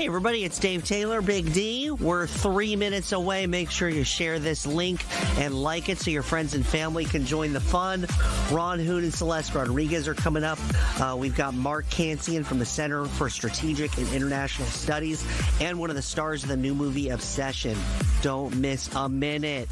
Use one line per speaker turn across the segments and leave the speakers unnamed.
Hey everybody, it's Dave Taylor, Big D. We're 3 minutes away. Make sure you share this link and like it so your friends and family can join the fun. Ron Hoon and Celeste Rodriguez are coming up. We've got Mark Cancian from the Center for Strategic and International Studies and one of the stars of the new movie Obsession. Don't miss a minute.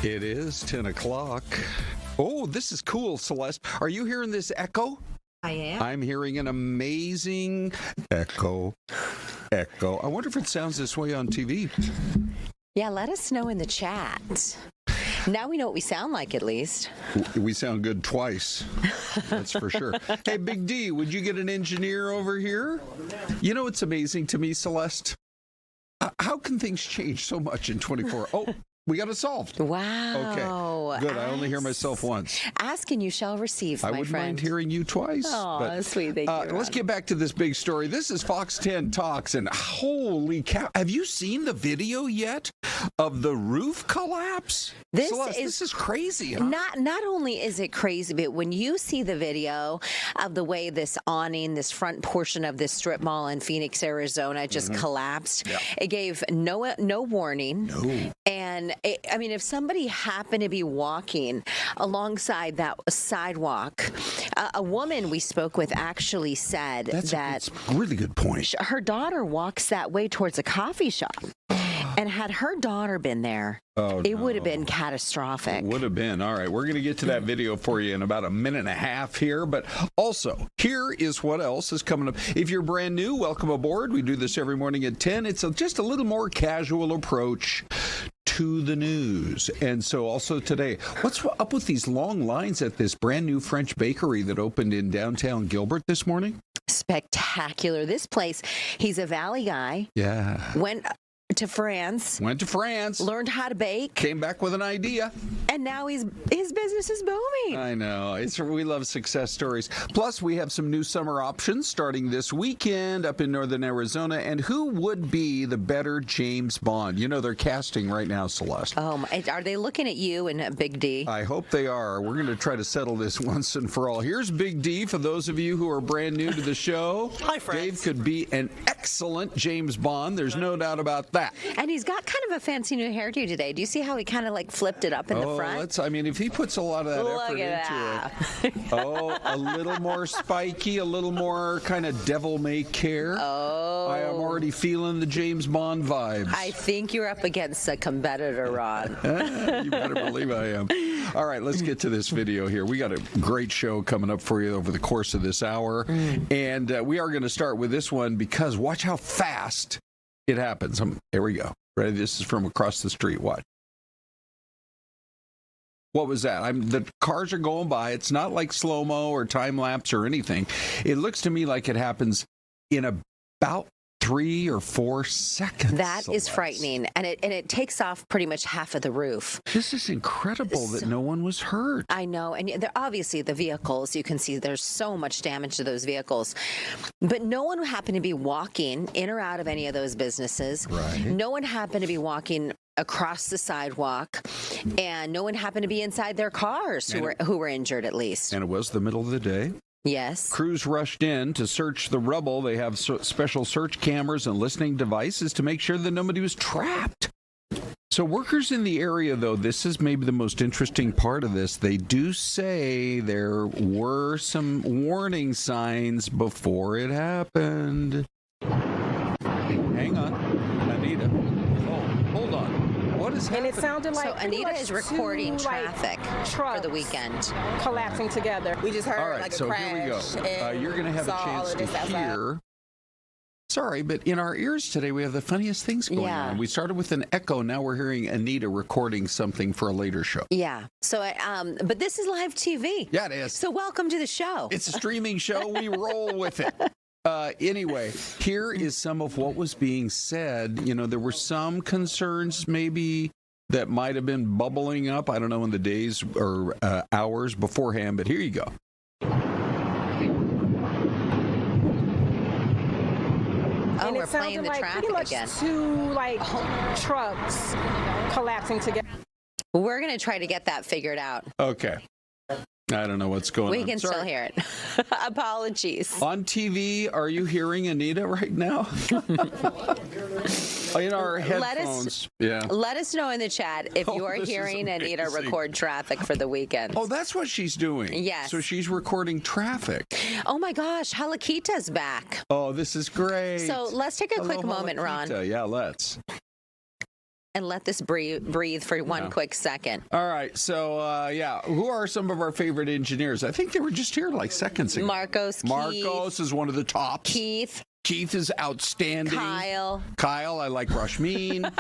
It is 10 o'clock. Oh, this is cool, Celeste. Are you hearing this echo?
I am.
I'm hearing an amazing echo. Echo. I wonder if it sounds this way on TV.
Yeah, let us know in the chat. Now we know what we sound like, at least.
We sound good twice. That's for sure. Hey, Big D, would you get an engineer over here? You know, it's amazing to me, Celeste. How can things change so much in 24? Oh, we got it solved.
Wow.
Okay. Good. I only hear myself once.
Ask and you shall receive, my
I wouldn't
friend.
mind hearing you twice.
Oh, sweet. Thank you,
let's get back to this big story. This is Fox 10 Talks, and holy cow. Have you seen the video yet of the roof collapse? Celeste, this is crazy, huh?
Not only is it crazy, but when you see the video of the way this awning, this front portion of this strip mall in Phoenix, Arizona just collapsed, it gave no warning. No. And I mean, if somebody happened to be walking alongside that sidewalk, a woman we spoke with actually said
that's a really good point.
Her daughter walks that way towards a coffee shop. And had her daughter been there, it would have been catastrophic.
Would have been. All right, we're going to get to that video for you in about a minute and a half here. But also, here is what else is coming up. If you're brand new, welcome aboard. We do this every morning at 10. It's just a little more casual approach to the news. And so also today, what's up with these long lines at this brand new French bakery that opened in downtown Gilbert this morning?
Spectacular. This place, he's a Valley guy.
Yeah.
Went to France.
Learned how to bake.
Came back with an idea. And now his business is booming.
I know. We love success stories. Plus, we have some new summer options starting this weekend up in northern Arizona. And who would be the better James Bond? You know, they're casting right now, Celeste.
Oh, are they looking at you and Big D?
I hope they are. We're going to try to settle this once and for all. Here's Big D for those of you who are brand new to the show.
Hi, friends.
Dave could be an excellent James Bond. There's no doubt about that.
And he's got kind of a fancy new hairdo today. Do you see how he kind of like flipped it up in the front?
If he puts a lot of that effort into it. Oh, a little more spiky, a little more kind of devil-may-care.
Oh.
I am already feeling the James Bond vibes.
I think you're up against a competitor, Ron.
You better believe I am. All right, let's get to this video here. We got a great show coming up for you over the course of this hour. And we are going to start with this one because watch how fast it happens. Here we go. Ready? This is from across the street. Watch. What was that? The cars are going by. It's not like slow-mo or time-lapse or anything. It looks to me like it happens in about 3 or 4 seconds.
That is frightening, and it takes off pretty much half of the roof.
This is incredible that no one was hurt.
I know, and obviously the vehicles, you can see there's so much damage to those vehicles, but no one happened to be walking in or out of any of those businesses.
Right.
No one happened to be walking across the sidewalk, and no one happened to be inside their cars who were injured, at least.
And it was the middle of the day.
Yes.
Crews rushed in to search the rubble. They have special search cameras and listening devices to make sure that nobody was trapped. So workers in the area, though, this is maybe the most interesting part of this. They do say there were some warning signs before it happened. Hang on, Anita. Oh, hold on. What is happening?
And it sounded like
so Anita is recording traffic for the weekend.
Collapsing together. We just heard
all right,
like a
so
crash.
Here we go. You're going to have a chance to hear. Sorry, but in our ears today, we have the funniest things going on. We started with an echo. Now we're hearing Anita recording something for a later show.
Yeah. So, but this is live TV.
Yeah, it is.
So welcome to the show.
It's a streaming show. We roll with it. Anyway, here is some of what was being said. You know, there were some concerns maybe that might have been bubbling up. I don't know in the days or hours beforehand, but here you go.
Oh, we're playing the traffic again.
2 trucks collapsing together.
We're going to try to get that figured out.
Okay. I don't know what's going on.
We can still hear it. Apologies.
On TV, are you hearing Anita right now? In our headphones.
Let us know in the chat if you are hearing Anita record traffic for the weekend.
Oh, that's what she's doing.
Yes.
So she's recording traffic.
Oh my gosh, Halakita's back.
Oh, this is great.
So let's take a quick moment,
Halakita.
Ron.
Yeah, let's.
And let this breathe for one quick second.
All right. So, who are some of our favorite engineers? I think they were just here like seconds ago.
Marcos
Keith, is one of the tops.
Keith
is outstanding. Kyle, I like Rashmeen.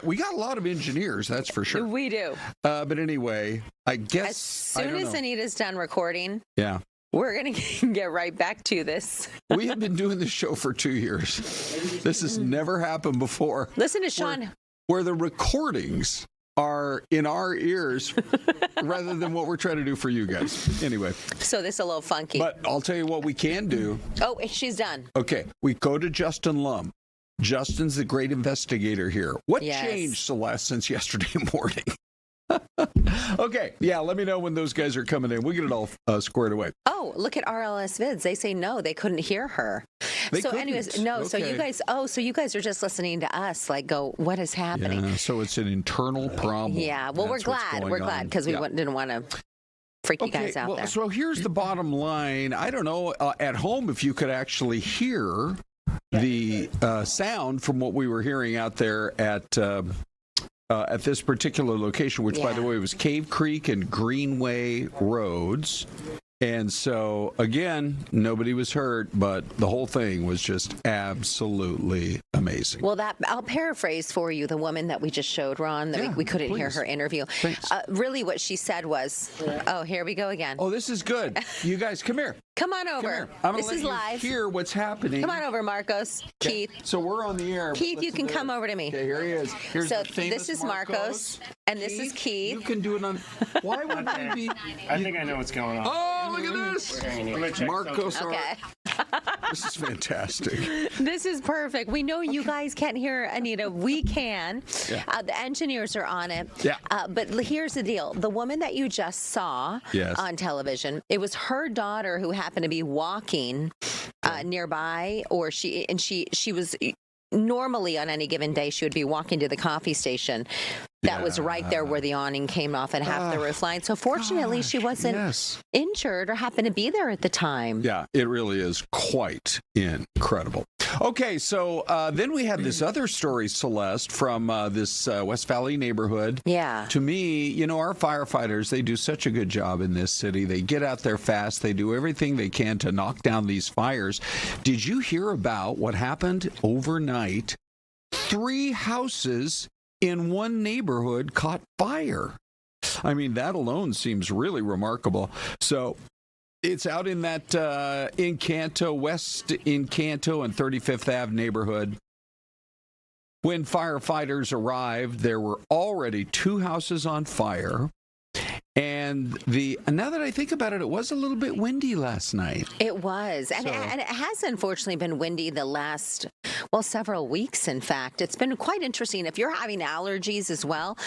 We got a lot of engineers, that's for sure.
We do.
But anyway, I guess
as soon as Anita's done recording, we're going to get right back to this.
We have been doing this show for 2 years. This has never happened before.
Listen to Sean.
Where the recordings are in our ears rather than what we're trying to do for you guys. Anyway.
So this is a little funky.
But I'll tell you what we can do.
Oh, she's done.
Okay. We go to Justin Lum. Justin's the great investigator here. What changed, Celeste, since yesterday morning? Okay, let me know when those guys are coming in. We'll get it all squared away.
Oh, look at RLS Vids. They say no, they couldn't hear her. Anyways, no. Okay. So you guys are just listening to us. Like, what is happening?
Yeah, so it's an internal problem.
Yeah. Well, we're glad because we didn't want to freak you guys out there.
So here's the bottom line. I don't know at home if you could actually hear the sound from what we were hearing out there at this particular location, which, by the way, was Cave Creek and Greenway Roads. And so, again, nobody was hurt, but the whole thing was just absolutely amazing.
Well, I'll paraphrase for you the woman that we just showed, Ron, that we couldn't hear her interview. Really what she said was, here we go again.
Oh, this is good. You guys, come here.
Come on over.
Come here. I'm
This
gonna
is
let
live.
you hear what's happening.
Come on over, Marcos.
Okay.
Keith.
So we're on the air.
Keith, you can come over to me.
Okay, here he is. Here's
So
the famous
this is Marcos, and this is Keith.
You can do it on. Why would we be?
I think I know what's going on.
Oh, look at this! Marcos.
Okay.
This is fantastic.
This is perfect. We know you guys can't hear Anita. We can.
Yeah.
The engineers are on it.
Yeah.
But here's the deal. The woman that you just saw
Yes.
on television, it was her daughter who happened to be walking nearby, or she was normally on any given day she would be walking to the coffee station. That was right there where the awning came off and half the roof line. So fortunately, she wasn't injured or happened to be there at the time.
Yeah, it really is quite incredible. Okay, so then we had this other story, Celeste, from this West Valley neighborhood.
Yeah.
To me, you know, our firefighters, they do such a good job in this city. They get out there fast. They do everything they can to knock down these fires. Did you hear about what happened overnight? 3 houses in one neighborhood caught fire. I mean, that alone seems really remarkable. So it's out in that Encanto, West Encanto and 35th Ave neighborhood. When firefighters arrived, there were already 2 houses on fire. And now that I think about it, it was a little bit windy last night.
It was. And it has unfortunately been windy the last, several weeks, in fact. It's been quite interesting. If you're having allergies as well,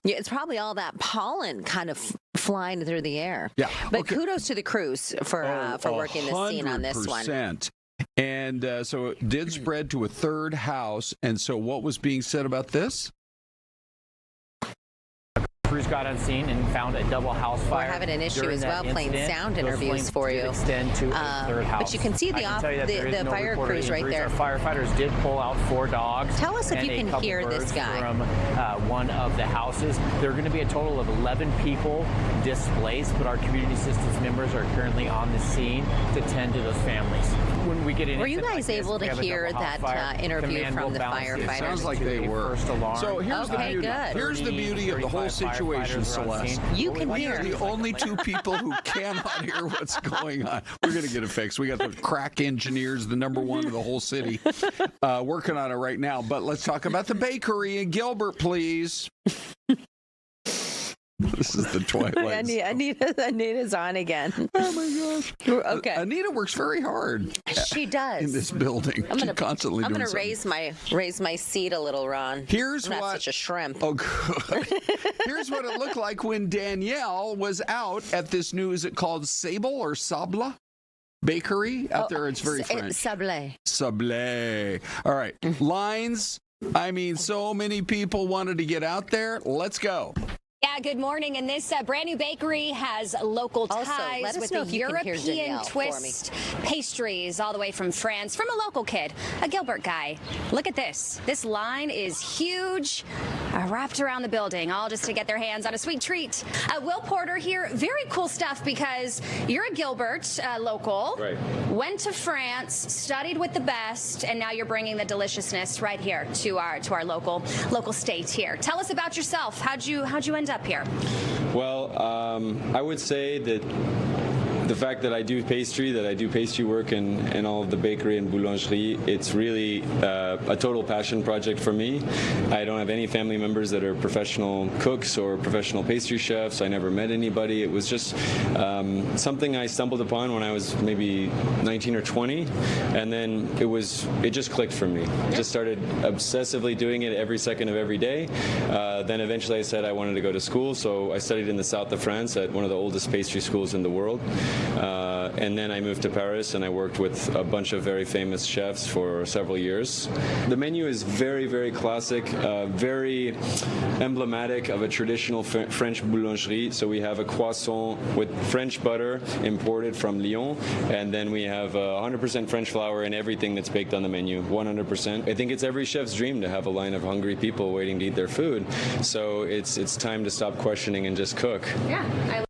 it's probably all that pollen kind of flying through the air.
Yeah.
But kudos to the crews for working the scene on this one.
100%. And so it did spread to a 3rd house. And so what was being said about this?
Crews got on scene and found a double house fire.
We're having an issue
During
as
that
well, playing
incident,
sound
those
interviews
flames
for
did
you.
extend to a 3rd house.
But you can see the fire crews right there.
Our firefighters did pull out 4 dogs.
Tell us if
and
you
a
can
couple
hear this
birds
guy.
From one of the houses. There are going to be a total of 11 people displaced, but our community assistance members are currently on the scene to tend to those families. When we get in,
were you guys able to hear that interview from the firefighters?
It sounds like they were. So here's the beauty.
Good.
Here's the beauty of the whole situation, Celeste.
You can
We
hear.
are the only 2 people who cannot hear what's going on. We're going to get it fixed. We got the crack engineers, the number 1 of the whole city, working on it right now. But let's talk about the bakery in Gilbert, please. This is the twilight.
Anita's on again.
Oh my gosh.
Okay.
Anita works very hard.
She does.
In this building. She's constantly doing something.
raise my seat a little, Ron.
Here's
I'm
what.
not such a shrimp.
Oh, good. Here's what it looked like when Danielle was out at this new, is it called Sable or Sabla? Bakery out there. It's very French.
Sablé.
Sablé. All right. Lines. I mean, so many people wanted to get out there. Let's go.
Yeah, good morning. And this brand new bakery has local ties
let us
with
know
the
if you can hear
European
Danielle
twist pastries all the way from France, from a local kid, a Gilbert guy. Look at this. This line is huge, wrapped around the building, all just to get their hands on a sweet treat. Will Porter here, very cool stuff because you're a Gilbert local,
right?
Went to France, studied with the best, and now you're bringing the deliciousness right here to our local state here. Tell us about yourself. How'd you end up here?
Well, I would say that the fact that I do pastry work and all of the bakery and boulangerie, it's really a total passion project for me. I don't have any family members that are professional cooks or professional pastry chefs. I never met anybody. It was just something I stumbled upon when I was maybe 19 or 20, and then it just clicked for me. I just started obsessively doing it every second of every day. Then eventually I said I wanted to go to school, so I studied in the south of France at one of the oldest pastry schools in the world. And then I moved to Paris and I worked with a bunch of very famous chefs for several years. The menu is very, very classic, very emblematic of a traditional French boulangerie. So we have a croissant with French butter imported from Lyon, and then we have 100% French flour in everything that's baked on the menu, 100%. I think it's every chef's dream to have a line of hungry people waiting to eat their food. So it's time to stop questioning and just cook.
Yeah.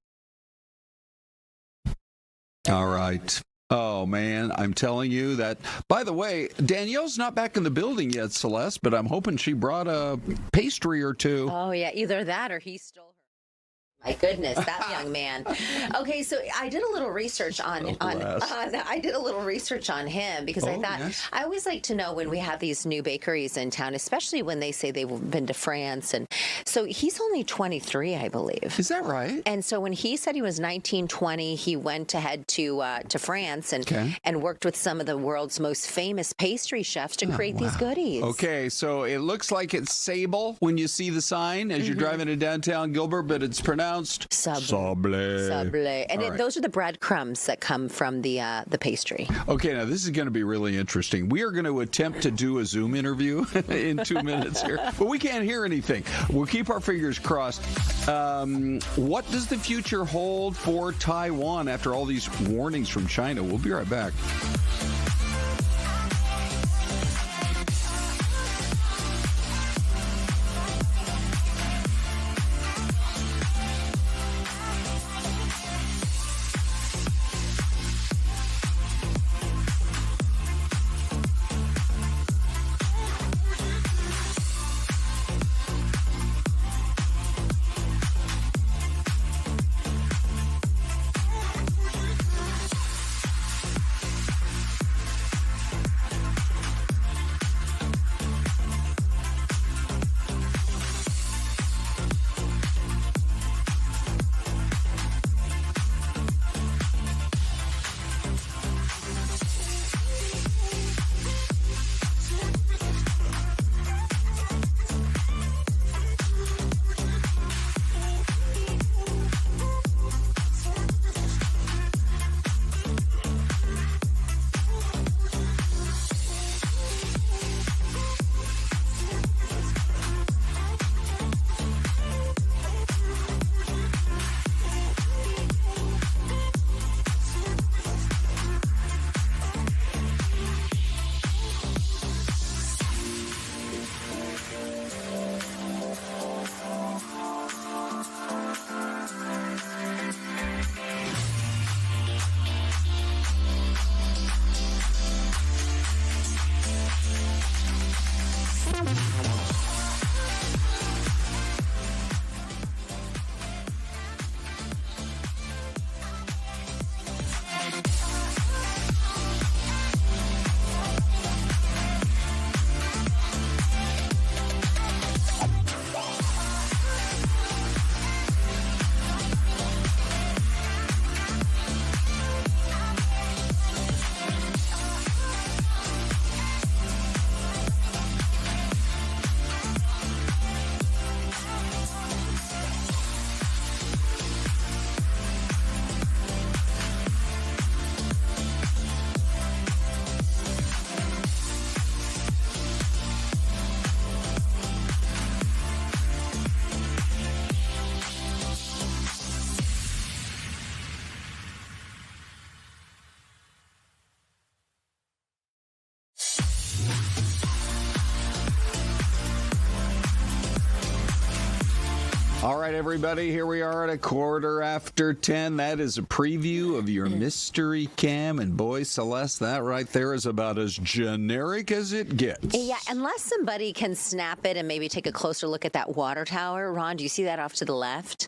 All right. Oh, man, I'm telling you that. By the way, Danielle's not back in the building yet, Celeste, but I'm hoping she brought a pastry or 2.
Oh, yeah, either that or he stole her. My goodness, that young man. Okay, so I did a little research I did a little research on him because I thought I always like to know when we have these new bakeries in town, especially when they say they've been to France. And so he's only 23, I believe.
Is that right?
And so when he said he was 19, 20, he went ahead to France and worked with some of the world's most famous pastry chefs to create these goodies.
Okay, so it looks like it's Sable when you see the sign as you're driving to downtown Gilbert, but it's pronounced Sable.
And those are the breadcrumbs that come from the pastry.
Okay, now this is going to be really interesting. We are going to attempt to do a Zoom interview in 2 minutes here, but we can't hear anything. We'll keep our fingers crossed. What does the future hold for Taiwan after all these warnings from China? We'll be right back. All right, everybody, here we are at 10:15. That is a preview of your mystery cam. And boy, Celeste, that right there is about as generic as it gets.
Yeah, unless somebody can snap it and maybe take a closer look at that water tower. Ron, do you see that off to the left?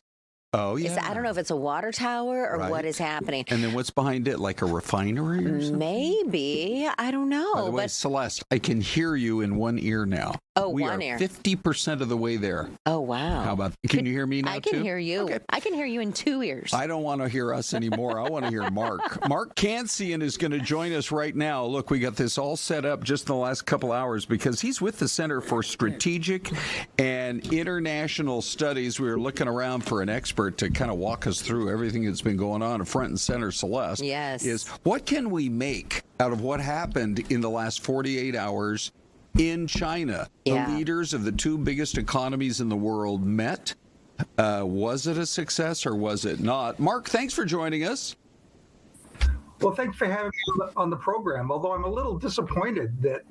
Oh, yeah.
I don't know if it's a water tower or what is happening.
And then what's behind it, like a refinery or something?
Maybe. I don't know.
By the way, Celeste, I can hear you in one ear now.
Oh,
we
one
are
ear.
50% of the way there.
Oh, wow.
How about, can you hear me now,
I can
too?
hear you.
Okay.
I can hear you in 2 ears.
I don't want to hear us anymore. I want to hear Mark. Mark Cancian is going to join us right now. Look, we got this all set up just in the last couple hours because he's with the Center for Strategic and International Studies. We were looking around for an expert to kind of walk us through everything that's been going on. Front and center, Celeste, is what can we make out of what happened in the last 48 hours in China? The leaders of the two biggest economies in the world met. Was it a success or was it not? Mark, thanks for joining us.
Well, thanks for having me on the program, although I'm a little disappointed that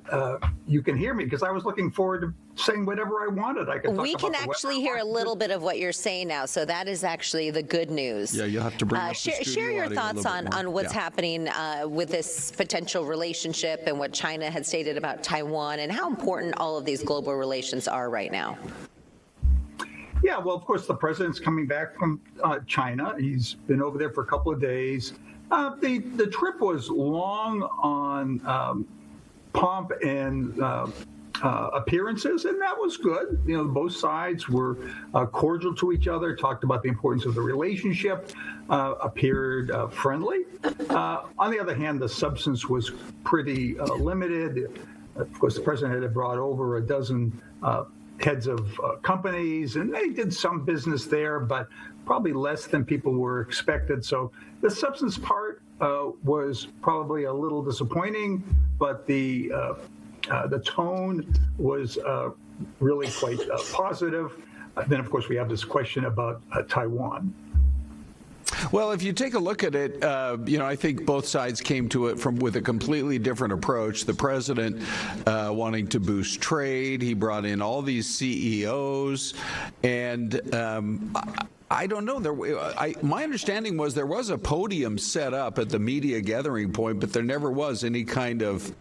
you can hear me because I was looking forward to saying whatever I wanted.
We can actually hear a little bit of what you're saying now, so that is actually the good news.
Yeah, you'll have to bring up the
share your thoughts on what's happening with this potential relationship and what China had stated about Taiwan and how important all of these global relations are right now.
Yeah, well, of course, the president's coming back from China. He's been over there for a couple of days. The trip was long on pomp and appearances, and that was good. You know, both sides were cordial to each other, talked about the importance of the relationship, appeared friendly. On the other hand, the substance was pretty limited. Of course, the president had brought over a dozen heads of companies, and they did some business there, but probably less than people were expected. So the substance part was probably a little disappointing, but the tone was really quite positive. Then, of course, we have this question about Taiwan.
Well, if you take a look at it, I think both sides came to it with a completely different approach. The president wanting to boost trade. He brought in all these CEOs, and I don't know. My understanding was there was a podium set up at the media gathering point, but there never was any kind of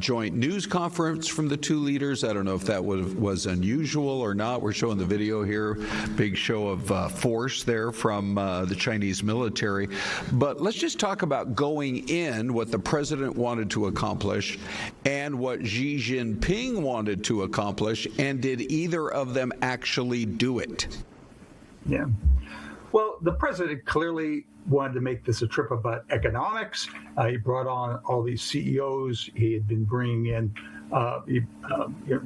joint news conference from the two leaders. I don't know if that was unusual or not. We're showing the video here, big show of force there from the Chinese military. But let's just talk about going in, what the president wanted to accomplish and what Xi Jinping wanted to accomplish, and did either of them actually do it?
Yeah. Well, the president clearly wanted to make this a trip about economics. He brought on all these CEOs. He had been bringing in,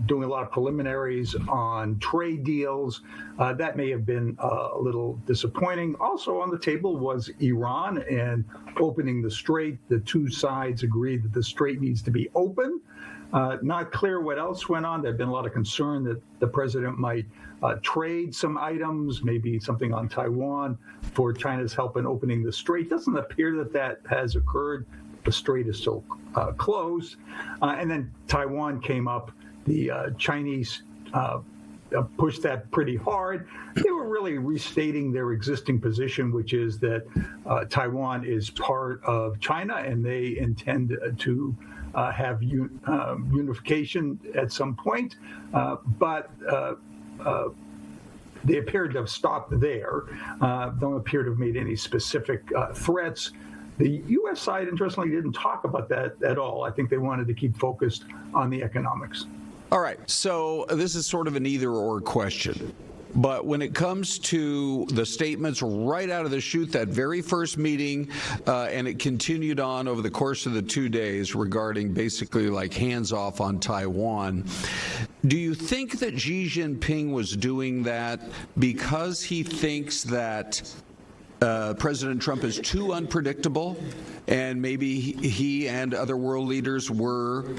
doing a lot of preliminaries on trade deals. That may have been a little disappointing. Also on the table was Iran and opening the strait. The two sides agreed that the strait needs to be open. Not clear what else went on. There had been a lot of concern that the president might trade some items, maybe something on Taiwan, for China's help in opening the strait. Doesn't appear that that has occurred. The strait is still closed. And then Taiwan came up. The Chinese pushed that pretty hard. They were really restating their existing position, which is that Taiwan is part of China, and they intend to have unification at some point, but they appeared to have stopped there. Don't appear to have made any specific threats. The U.S. side, interestingly, didn't talk about that at all. I think they wanted to keep focused on the economics.
All right, so this is sort of an either-or question. But when it comes to the statements right out of the chute, that very first meeting, and it continued on over the course of the 2 days regarding basically like hands off on Taiwan, do you think that Xi Jinping was doing that because he thinks that President Trump is too unpredictable, and maybe he and other world leaders were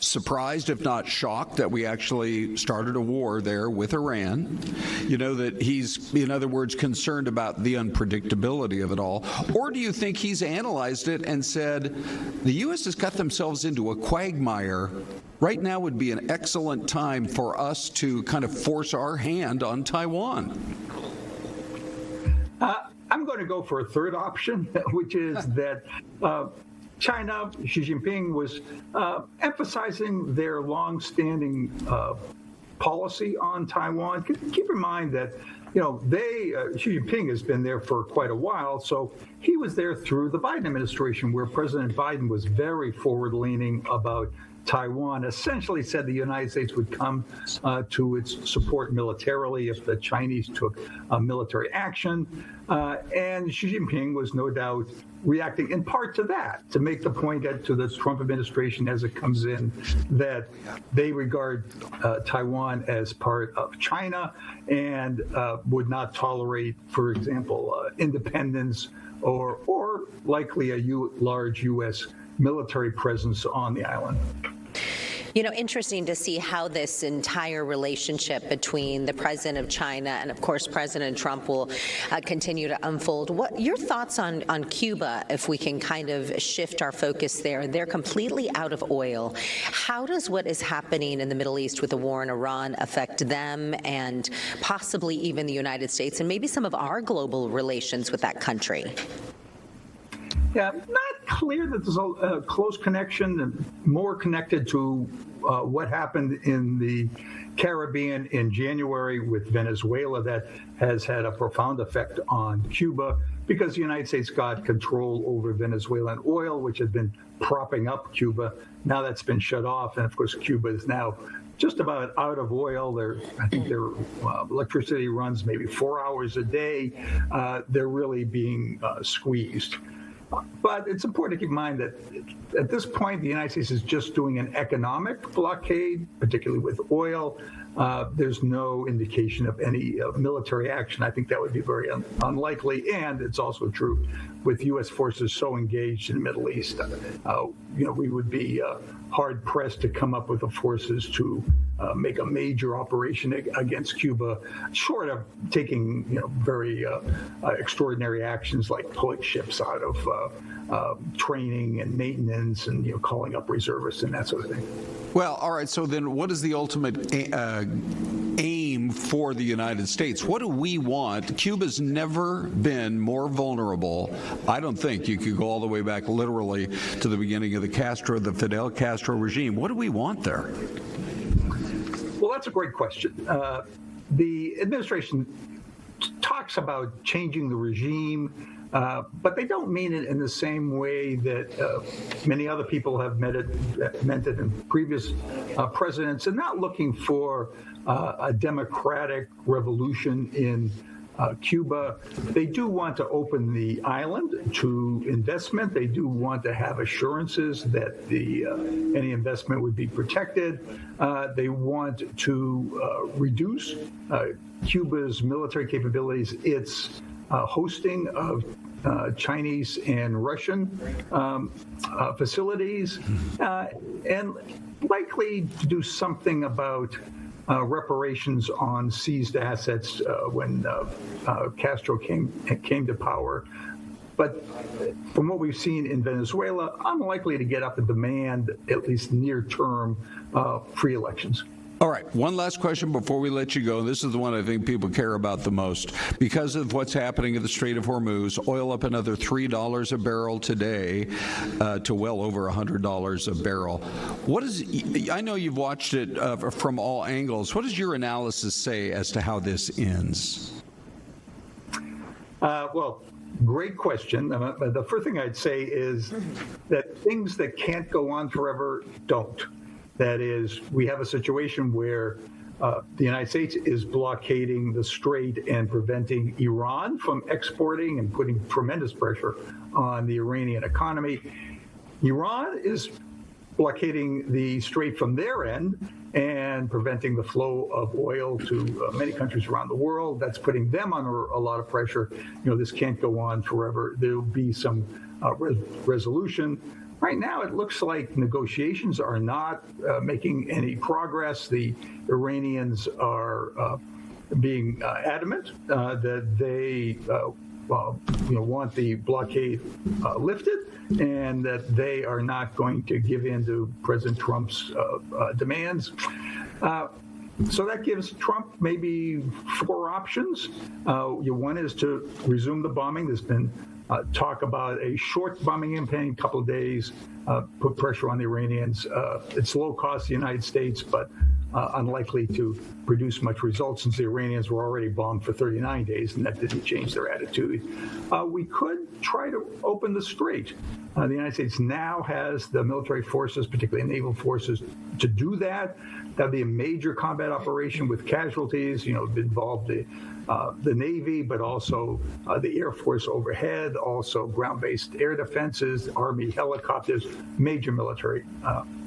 surprised, if not shocked, that we actually started a war there with Iran? You know, that he's, in other words, concerned about the unpredictability of it all? Or do you think he's analyzed it and said, the U.S. has got themselves into a quagmire. Right now would be an excellent time for us to kind of force our hand on Taiwan?
I'm going to go for a third option, which is that China, Xi Jinping was emphasizing their long-standing policy on Taiwan. Keep in mind that, Xi Jinping has been there for quite a while, so he was there through the Biden administration, where President Biden was very forward-leaning about Taiwan, essentially said the United States would come to its support militarily if the Chinese took military action. And Xi Jinping was no doubt reacting in part to that, to make the point to the Trump administration as it comes in, that they regard Taiwan as part of China and would not tolerate, for example, independence or likely a large U.S. military presence on the island.
You know, interesting to see how this entire relationship between the president of China and, of course, President Trump will continue to unfold. What your thoughts on Cuba, if we can kind of shift our focus there? They're completely out of oil. How does what is happening in the Middle East with the war in Iran affect them and possibly even the United States and maybe some of our global relations with that country?
Yeah, not clear that there's a close connection, and more connected to what happened in the Caribbean in January with Venezuela. That has had a profound effect on Cuba because the United States got control over Venezuelan oil, which had been propping up Cuba. Now that's been shut off. And of course, Cuba is now just about out of oil. I think their electricity runs maybe 4 hours a day. They're really being squeezed. But it's important to keep in mind that at this point, the United States is just doing an economic blockade, particularly with oil. There's no indication of any military action. I think that would be very unlikely. And it's also true with U.S. forces so engaged in the Middle East. We would be hard pressed to come up with the forces to make a major operation against Cuba, short of taking very extraordinary actions like pulling ships out of training and maintenance and calling up reservists and that sort of thing.
Well, all right. So then, what is the ultimate aim for the United States? What do we want? Cuba's never been more vulnerable. I don't think you could go all the way back literally to the beginning of the Fidel Castro regime. What do we want there?
Well, that's a great question. The administration talks about changing the regime, but they don't mean it in the same way that many other people have meant it in previous presidents. And not looking for a democratic revolution in Cuba. They do want to open the island to investment. They do want to have assurances that any investment would be protected. They want to reduce Cuba's military capabilities, its hosting of Chinese and Russian facilities, and likely to do something about reparations on seized assets when Castro came to power. But from what we've seen in Venezuela, unlikely to get up a demand, at least near term, free elections.
All right, one last question before we let you go. This is the one I think people care about the most. Because of what's happening in the Strait of Hormuz, oil up another $3 a barrel today to well over $100 a barrel. I know you've watched it from all angles. What does your analysis say as to how this ends?
Well, great question. The first thing I'd say is that things that can't go on forever don't. That is, we have a situation where the United States is blockading the strait and preventing Iran from exporting and putting tremendous pressure on the Iranian economy. Iran is blockading the strait from their end and preventing the flow of oil to many countries around the world. That's putting them under a lot of pressure. This can't go on forever. There'll be some resolution. Right now, it looks like negotiations are not making any progress. The Iranians are being adamant that they want the blockade lifted, and that they are not going to give in to President Trump's demands. So that gives Trump maybe four options. One is to resume the bombing. There's been talk about a short bombing campaign, a couple of days, put pressure on the Iranians. It's low cost to the United States, but unlikely to produce much results since the Iranians were already bombed for 39 days, and that didn't change their attitude. We could try to open the strait. The United States now has the military forces, particularly naval forces, to do that. That'd be a major combat operation with casualties. Involve the Navy, but also the Air Force overhead, also ground-based air defenses, Army helicopters, major military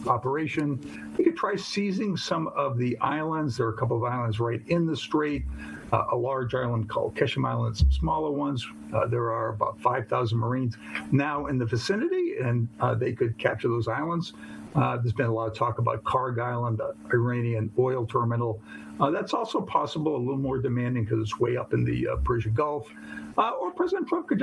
operation. We could try seizing some of the islands. There are a couple of islands right in the strait, a large island called Keshem Island, some smaller ones. There are about 5,000 Marines now in the vicinity, and they could capture those islands. There's been a lot of talk about Karg Island, the Iranian oil terminal. That's also possible, a little more demanding because it's way up in the Persian Gulf. Or President Trump could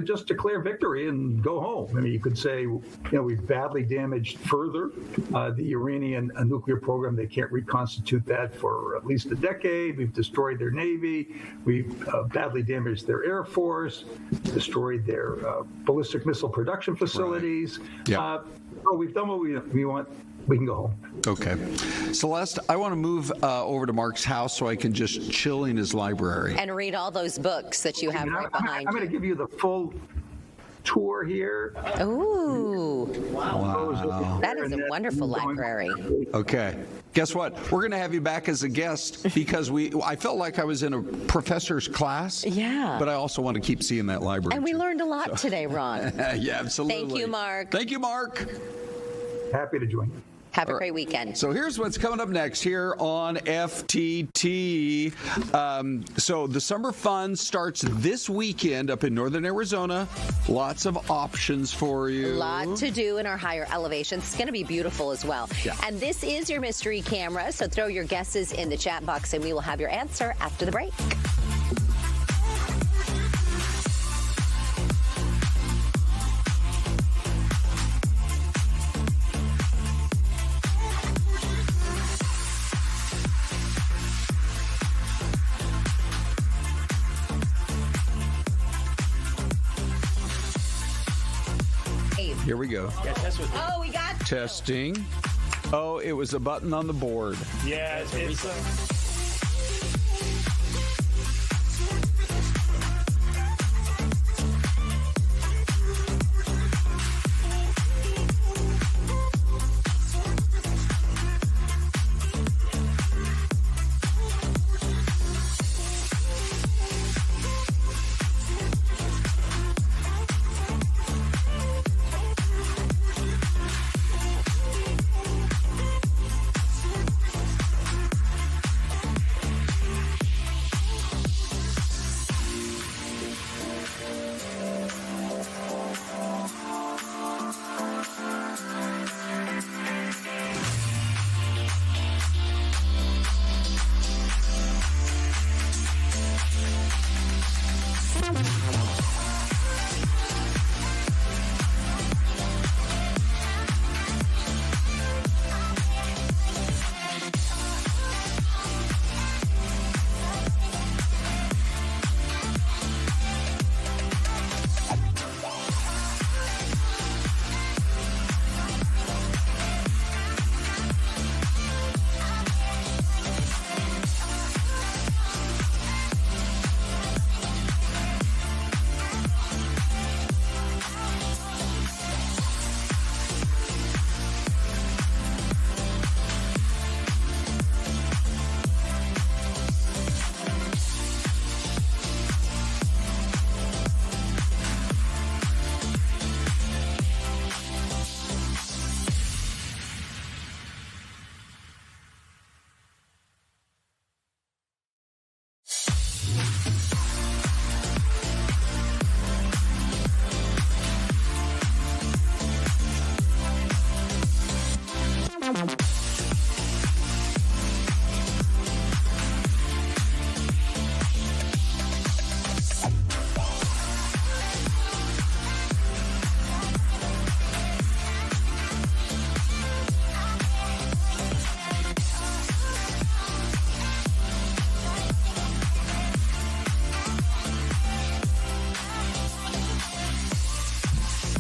just declare victory and go home. I mean, you could say, we've badly damaged further the Iranian nuclear program. They can't reconstitute that for at least a decade. We've destroyed their Navy. We've badly damaged their Air Force, destroyed their ballistic missile production facilities.
Right. Yeah.
We've done what we want. we can go home.
Okay. Celeste, I want to move over to Mark's house so I can just chill in his library.
And read all those books that you have right behind
I'm going to give you the full tour here.
Ooh.
Wow.
That is a wonderful library.
Okay. Guess what? We're going to have you back as a guest because I felt like I was in a professor's class.
Yeah.
But I also want to keep seeing that library.
And we learned a lot today, Ron.
Yeah, absolutely.
Thank you, Mark.
Thank you, Mark.
Happy to join you.
Have a great weekend.
So here's what's coming up next here on FTT. So the summer fun starts this weekend up in northern Arizona. Lots of options for you.
A lot to do in our higher elevations. It's going to be beautiful as well.
Yeah.
And this is your mystery camera, so throw your guesses in the chat box and we will have your answer after the break.
Here we go.
Yeah, test with me.
Oh, we got
Testing. Oh, it was a button on the board.
Yeah, it's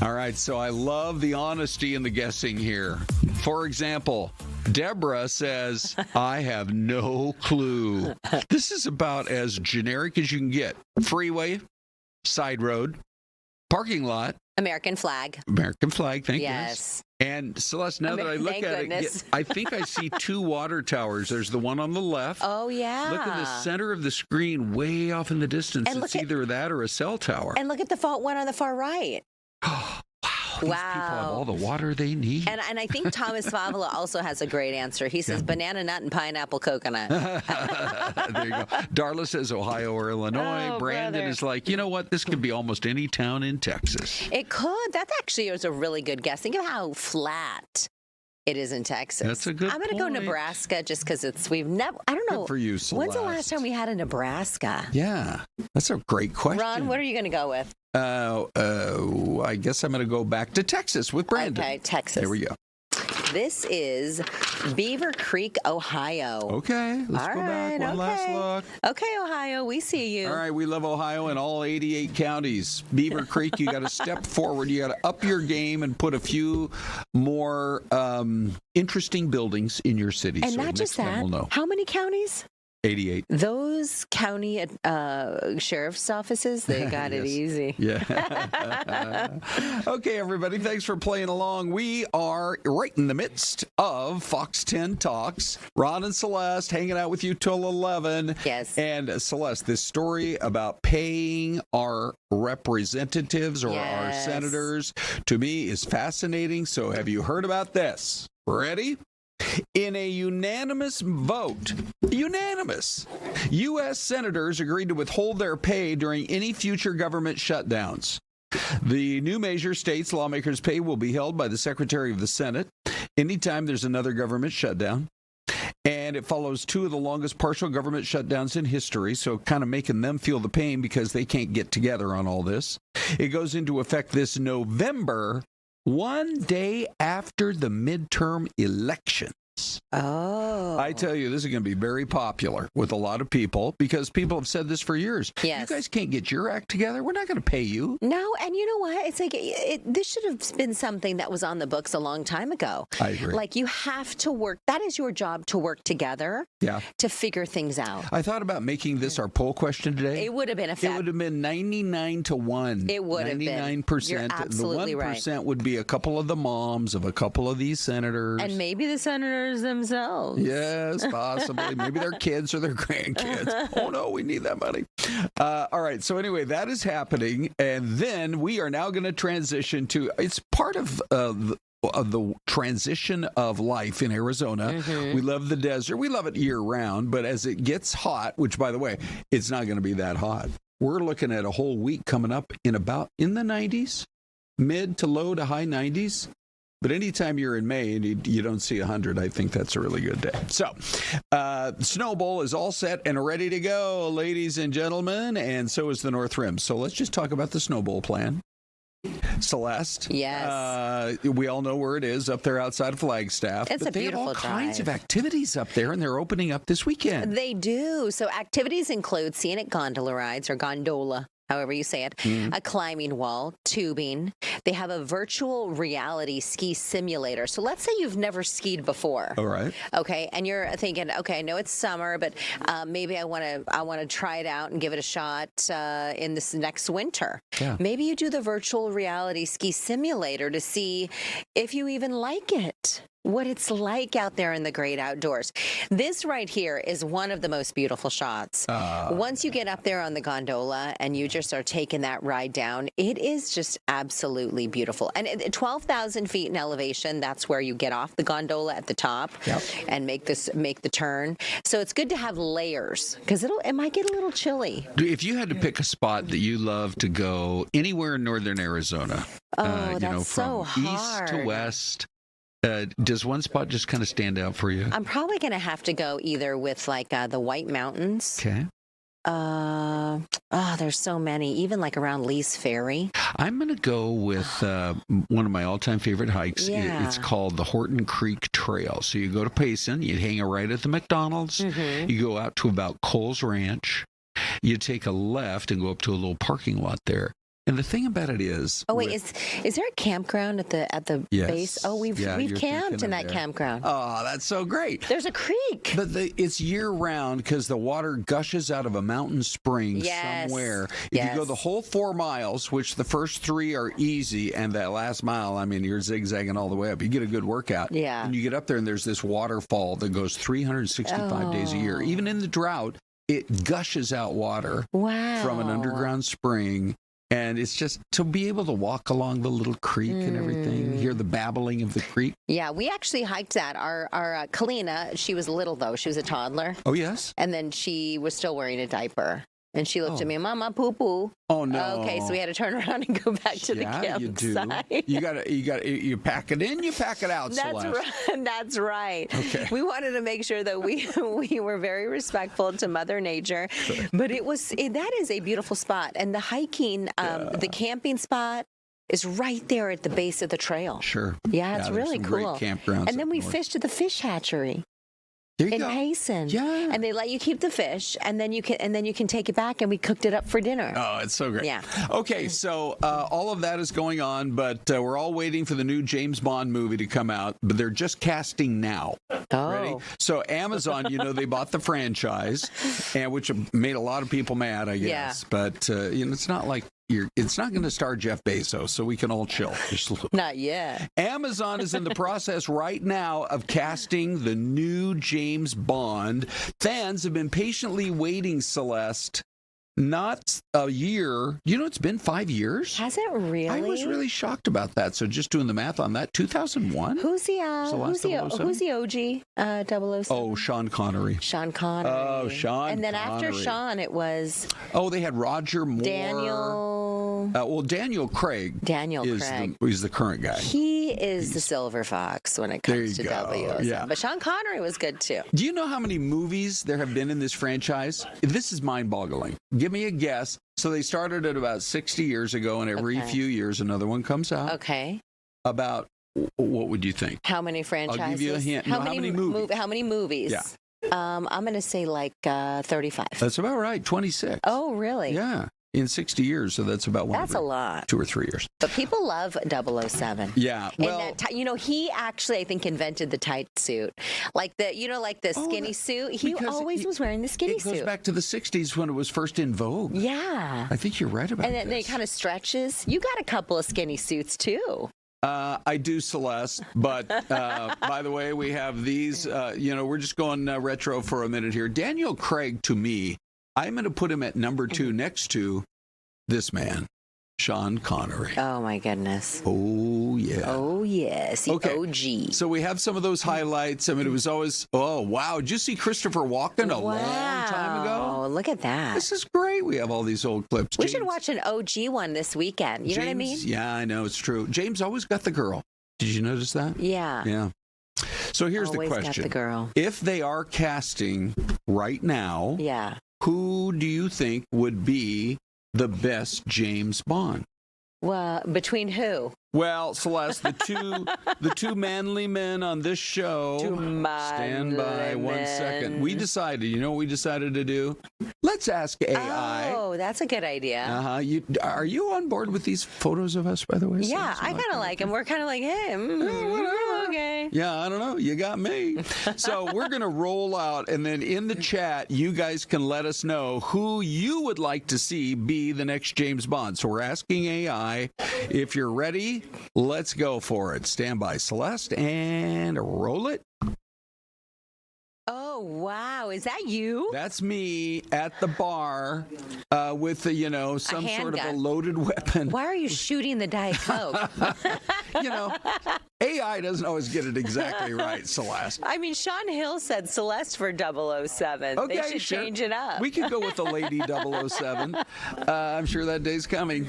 All right, so I love the honesty in the guessing here. For example, Deborah says, I have no clue. This is about as generic as you can get. Freeway, side road, parking lot.
American flag.
American flag, thank you.
Yes.
And Celeste, now that I look
Thank
at
goodness.
it, I think I see two water towers. There's the one on the left.
Oh, yeah.
Look in the center of the screen, way off in the distance.
And
It's either that or a cell tower.
And look at the one on the far right.
These people have all the water they need.
And I think Thomas Favela also has a great answer. He says banana nut and pineapple coconut.
There you go. Darla says Ohio or Illinois.
Oh,
Brandon
brother.
is like, you know what? This could be almost any town in Texas.
It could. That actually is a really good guess. Think of how flat it is in Texas.
That's a good
I'm going to go
point.
Nebraska just because we've never, I don't know.
Good for you,
When's the last
Celeste.
time we had a Nebraska?
Yeah, that's a great question.
Ron, what are you going to go with?
I guess I'm going to go back to Texas with Brandon.
Okay, Texas.
There we go.
This is Beaver Creek, Ohio.
Okay, let's go back. One last look.
Okay, Ohio, we see you.
All right, we love Ohio in all 88 counties. Beaver Creek, you got to step forward. You got to up your game and put a few more interesting buildings in your city.
And
so
not just that,
we'll know.
How many counties?
88.
Those county sheriff's offices, they got it easy.
Yeah. Okay, everybody, thanks for playing along. We are right in the midst of Fox 10 Talks. Ron and Celeste hanging out with you till 11.
Yes.
And Celeste, this story about paying our representatives or our senators, to me, is fascinating. So have you heard about this? Ready? In a unanimous vote, U.S. senators agreed to withhold their pay during any future government shutdowns. The new measure states lawmakers' pay will be held by the Secretary of the Senate anytime there's another government shutdown. And it follows two of the longest partial government shutdowns in history, so kind of making them feel the pain because they can't get together on all this. It goes into effect this November, one day after the midterm elections.
Oh.
I tell you, this is going to be very popular with a lot of people because people have said this for years.
Yes.
You guys can't get your act together. We're not going to pay you.
No, and you know what? It's like this should have been something that was on the books a long time ago.
I agree.
Like you have to work. That is your job, to work together to figure things out.
I thought about making this our poll question today.
It would have been
It would have been 99-1.
It would have been
99%.
You're absolutely
the 1% would be a couple of the moms of a couple of these senators.
And maybe the senators themselves.
Yes, possibly. Maybe their kids or their grandkids. Oh, no, we need that money. All right. So anyway, that is happening. And then we are now going to transition to, it's part of the transition of life in Arizona.
Mm-hmm.
We love the desert. We love it year round. But as it gets hot, which, by the way, it's not going to be that hot. We're looking at a whole week coming up in the 90s, mid to low to high 90s. But anytime you're in May and you don't see 100, I think that's a really good day. So, Snow Bowl is all set and ready to go, ladies and gentlemen, and so is the North Rim. So let's just talk about the Snow Bowl plan. Celeste.
Yes.
We all know where it is, up there outside of Flagstaff.
It's
but
a beautiful
they have all kinds
drive.
of activities up there, and they're opening up this weekend.
They do. So activities include scenic gondola rides, or gondola, however you say it, a climbing wall, tubing. They have a virtual reality ski simulator. So let's say you've never skied before.
All right.
Okay, and you're thinking, okay, I know it's summer, but maybe I want to try it out and give it a shot in this next winter.
Yeah.
Maybe you do the virtual reality ski simulator to see if you even like it. What it's like out there in the great outdoors. This right here is one of the most beautiful shots. Once you get up there on the gondola and you just are taking that ride down, it is just absolutely beautiful. And 12,000 feet in elevation, that's where you get off the gondola at the top and make the turn. So it's good to have layers because it might get a little chilly.
If you had to pick a spot that you love to go anywhere in northern Arizona,
that's
from
so
east to
hard.
west, does one spot just kind of stand out for you?
I'm probably going to have to go either with like the White Mountains.
Okay.
There's so many, even like around Lee's Ferry.
I'm going to go with one of my all-time favorite hikes.
Yeah.
It's called the Horton Creek Trail. So you go to Payson, you hang a right at the McDonald's, you go out to about Coles Ranch, you take a left and go up to a little parking lot there. And the thing about it is...
Oh, wait, is there a campground at the base? Oh, we've camped in that campground.
Oh, that's so great.
There's a creek.
But it's year-round because the water gushes out of a mountain spring somewhere. If you go the whole 4 miles, which the first 3 are easy, and that last mile, I mean, you're zigzagging all the way up. You get a good workout.
Yeah.
And you get up there, and there's this waterfall that goes 365 days a year. Even in the drought, it gushes out water from an underground spring. And it's just to be able to walk along the little creek and everything, hear the babbling of the creek.
Yeah, we actually hiked that. Our Kalina, she was little though. She was a toddler.
Oh, yes?
And then she was still wearing a diaper. And she looked at me, Mama, poo-poo.
Oh, no.
Okay, so we had to turn around and go back to the campsite.
You do. You pack it in, you pack it out,
That's
Celeste.
right. That's right.
Okay.
We wanted to make sure that we were very respectful to Mother Nature, but that is a beautiful spot. And the hiking, the camping spot, is right there at the base of the trail.
Sure.
Yeah, it's
there's
really
some
cool.
Great campgrounds.
And then we fished at the fish hatchery.
There you
in
go.
Payson.
Yeah.
And they let you keep the fish, and then you can take it back, and we cooked it up for dinner.
Oh, it's so great.
Yeah.
Okay, so all of that is going on, but we're all waiting for the new James Bond movie to come out, but they're just casting now.
Oh.
Ready? So Amazon, they bought the franchise, and which made a lot of people mad, I guess.
Yeah.
But it's not like it's not going to star Jeff Bezos, so we can all chill. Just a little.
Not yet.
Amazon is in the process right now of casting the new James Bond. Fans have been patiently waiting, Celeste. Not a year. It's been 5 years.
Has it really?
I was really shocked about that. So just doing the math on that, 2001?
Who's the OG 007?
Oh, Sean Connery.
Sean Connery.
Oh, Sean
And then
Connery.
after Sean, it was
Oh, they had Roger Moore.
Daniel.
Daniel Craig. Is the current guy.
He is the Silver Fox when it comes to
There you go.
007.
Yeah.
But Sean Connery was good too.
Do you know how many movies there have been in this franchise? This is mind-boggling. Give me a guess. So they started it about 60 years ago, and every few years another one comes out.
Okay.
About, what would you think?
How many franchises?
I'll give you a hint. How many movies?
How many movies?
Yeah.
I'm going to say like 35.
That's about right, 26.
Oh, really?
Yeah. In 60 years, so that's about one.
That's a lot.
2 or 3 years.
But people love 007.
Yeah. Well,
and that he actually, I think, invented the tight suit, like the skinny suit. He always was wearing the skinny suit.
It goes back to the 60s when it was first in vogue.
Yeah.
I think you're right about that.
And then it kind of stretches. You got a couple of skinny suits too.
I do, Celeste, but by the way, we have these, we're just going retro for a minute here. Daniel Craig, to me, I'm going to put him at number 2 next to this man, Sean Connery.
Oh, my goodness.
Oh, yeah.
Oh, yes. The OG.
So we have some of those highlights. I mean, it was always, oh, wow. Did you see Christopher Walken a long time ago?
Oh, look at that.
This is great. We have all these old clips.
We should watch an OG one this weekend. You know what I mean?
Yeah, I know. It's true. James always got the girl. Did you notice that?
Yeah.
Yeah. So here's
always
the question.
Got the girl.
If they are casting right now, who do you think would be the best James Bond?
Well, between who?
Well, Celeste, the two manly men on this show. Stand by 1 second. We decided. You know what we decided to do? Let's ask AI.
Oh, that's a good idea.
Are you on board with these photos of us, by the way?
Yeah, I kind of like them. We're kind of like, hey,
whatever.
Okay.
Yeah, I don't know. You got me. So we're going to roll out, and then in the chat, you guys can let us know who you would like to see be the next James Bond. So we're asking AI. If you're ready, let's go for it. Stand by, Celeste, and roll it.
Oh, wow. Is that you?
That's me at the bar with, some sort of a loaded weapon.
Why are you shooting the Diet Coke?
AI doesn't always get it exactly right, Celeste.
I mean, Sean Hill said Celeste for 007.
Okay,
they should change it up.
We could go with the Lady 007. I'm sure that day's coming.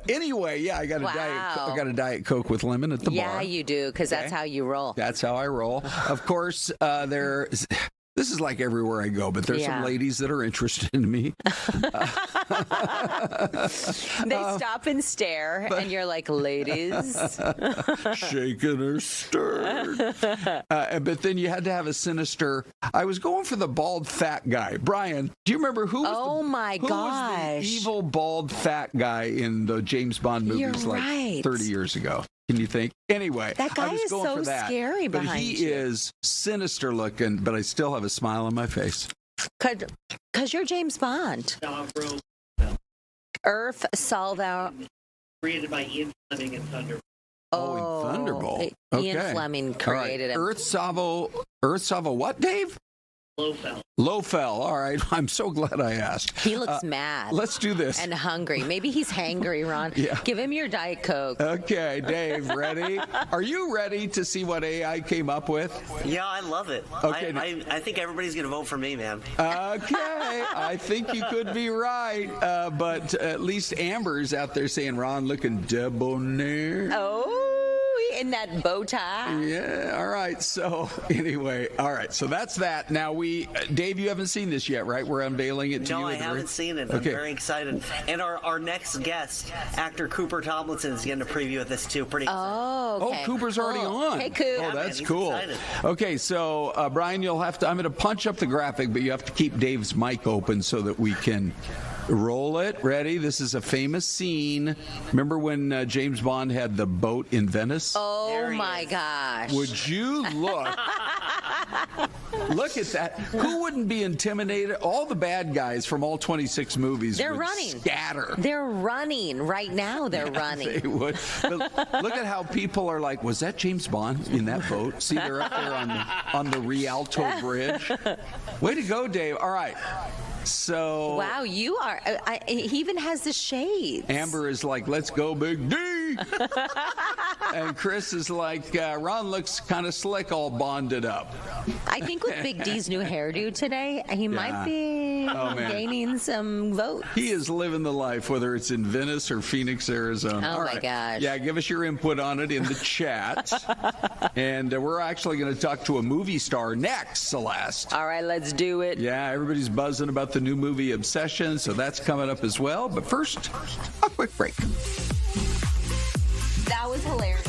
Anyway, I got a Diet Coke with lemon at the bar.
Yeah, you do, because that's how you roll.
That's how I roll. Of course, this is like everywhere I go, but there's some ladies that are interested in me.
They stop and stare, and you're like, ladies.
Shaken or stirred. But then you had to have a sinister. I was going for the bald fat guy. Brian, do you remember who was who was the evil bald fat guy in the James Bond movies 30 years ago? Can you think? Anyway,
that guy is so scary behind you.
But he is sinister looking, but I still have a smile on my face.
Because you're James Bond. Earth Salvo.
Created by Ian Fleming and Thunderbolt.
Oh, in Thunderbolt.
Ian Fleming created him.
Earth Salvo what, Dave? Lofell. All right. I'm so glad I asked.
He looks mad.
Let's do this.
And hungry. Maybe he's hangry, Ron. Give him your Diet Coke.
Okay, Dave, ready? Are you ready to see what AI came up with?
Yeah, I love it.
Okay.
I think everybody's going to vote for me, man.
Okay. I think you could be right. But at least Amber's out there saying, Ron looking debonair.
Oh. in that bow tie.
Yeah. All right. So anyway, all right. So that's that. Now Dave, you haven't seen this yet, right? We're unveiling it to you.
No, I haven't seen it. I'm very excited. And our next guest, actor Cooper Tomlinson, is getting a preview of this too. Pretty excited.
Oh, okay.
Oh, Cooper's already on.
Hey, Coop.
Oh, that's
he's
cool.
excited.
Okay, so Brian, I'm going to punch up the graphic, but you have to keep Dave's mic open so that we can roll it. Ready? This is a famous scene. Remember when James Bond had the boat in Venice?
Oh, my gosh.
Would you look? Look at that. Who wouldn't be intimidated? All the bad guys from all 26 movies
They're
would
running.
scatter.
They're running. Right now, they're running.
They would. But look at how people are like, was that James Bond in that boat? See, they're up there on the Rialto Bridge. Way to go, Dave. All right. So
wow, you are. He even has the shades.
Amber is like, let's go, Big D. And Chris is like, Ron looks kind of slick, all bonded up.
I think with Big D's new hairdo today, he might be gaining some votes.
He is living the life, whether it's in Venice or Phoenix, Arizona.
Oh, my gosh.
Yeah, give us your input on it in the chat. And we're actually going to talk to a movie star next, Celeste.
All right, let's do it.
Yeah, everybody's buzzing about the new movie Obsession, so that's coming up as well. But first, a quick break.
That was hilarious.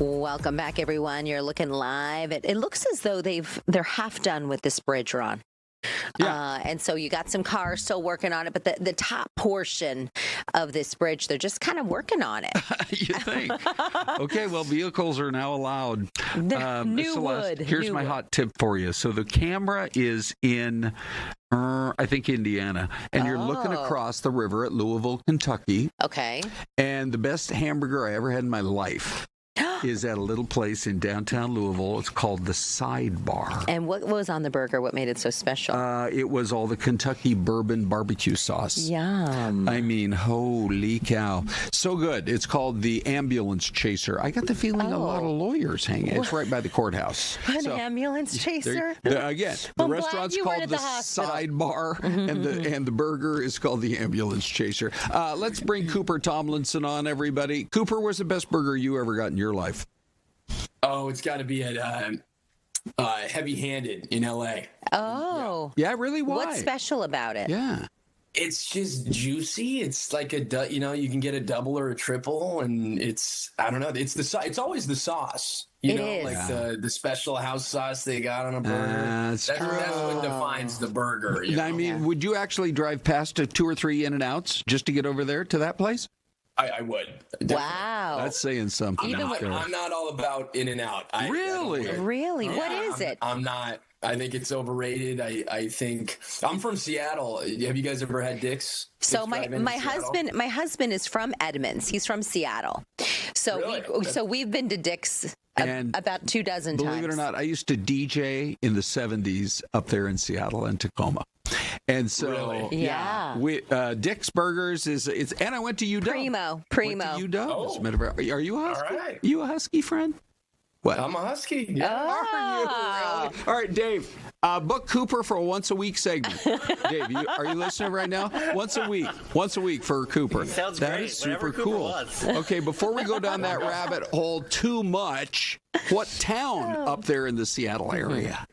Welcome back, everyone. You're looking live. It looks as though they're half done with this bridge, Ron.
Yeah.
And so you got some cars still working on it, but the top portion of this bridge, they're just kind of working on it.
You think? Okay, well, vehicles are now allowed.
New
Celeste,
wood.
here's
New
my
wood.
hot tip for you. So the camera is in, I think, Indiana, and you're looking across the river at Louisville, Kentucky.
Okay.
And the best hamburger I ever had in my life is at a little place in downtown Louisville. It's called the Sidebar.
And what was on the burger? What made it so special?
It was all the Kentucky bourbon barbecue sauce.
Yum.
I mean, holy cow. So good. It's called the Ambulance Chaser. I got the feeling a lot of lawyers hang it. It's right by the courthouse.
An ambulance chaser?
Again, the
I'm glad
restaurant's
you weren't
called
at
the
the hospital.
Sidebar, and the burger is called the Ambulance Chaser. Let's bring Cooper Tomlinson on, everybody. Cooper, what's the best burger you ever got in your life?
Oh, it's got to be at Heavy Handed in L.A.
Oh.
Yeah, really? Why?
What's special about it?
Yeah.
It's just juicy. It's like you can get a double or a triple, and I don't know. It's always the sauce.
It is.
Like the special house sauce they got on a burger. That's what defines the burger.
I mean, would you actually drive past 2 or 3 In-N-Outs just to get over there to that place?
I would. Definitely.
Wow.
That's saying something.
I'm not all about In-N-Out.
Really?
Really? What is it?
I'm not. I think it's overrated. I think I'm from Seattle. Have you guys ever had Dykstra?
So my husband is from Edmonds. He's from Seattle. So
Really?
we've been to Dick's about 2 dozen times.
Believe it or not, I used to DJ in the 70s up there in Seattle and Tacoma. And so, Dick's Burgers and I went to UW.
Primo.
Went to UW.
Oh.
As a matter of fact. Are you a Husky?
All right.
You a Husky friend? What?
I'm a Husky. Yeah.
Are you really? All right, Dave. Book Cooper for a once-a-week segment. Dave, are you listening right now? Once a week for Cooper.
Sounds
that
great.
is super
Whatever Cooper
cool.
wants.
Okay, before we go down that rabbit hole too much, what town up there in the Seattle area?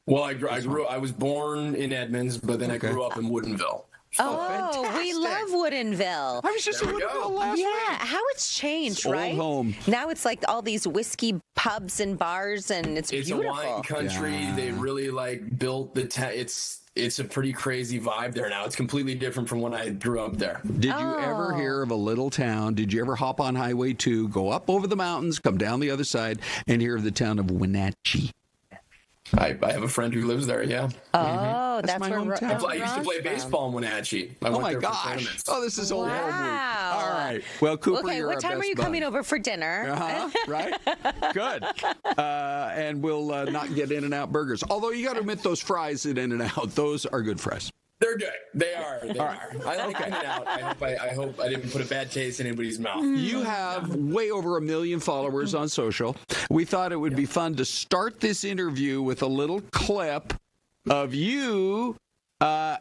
Well, I was born in Edmonds, but then I grew up in Woodinville.
Oh, we love Woodinville.
I was just in Woodinville last week.
Yeah, how it's changed,
Old
right?
home.
Now it's like all these whiskey pubs and bars, and it's beautiful.
A wine country.
Yeah.
They really built the town. It's a pretty crazy vibe there now. It's completely different from when I grew up there.
Did you ever hear of a little town? Did you ever hop on Highway 2, go up over the mountains, come down the other side, and hear of the town of Wenatchee?
I have a friend who lives there, yeah.
Oh, that's
my
where
hometown.
I used to play baseball in Wenatchee.
Oh, my gosh. Oh, this is old home week.
Wow.
All right. Well, Cooper,
Okay,
you're
what
our
time
best
are you
bud.
coming over for dinner?
Right? Good. And we'll not get In-N-Out burgers. Although you got to admit those fries at In-N-Out, those are good fries.
They're good. They are. I like In-N-Out. I hope I didn't put a bad taste in anybody's mouth.
You have way over 1 million followers on social. We thought it would be fun to start this interview with a little clip of you and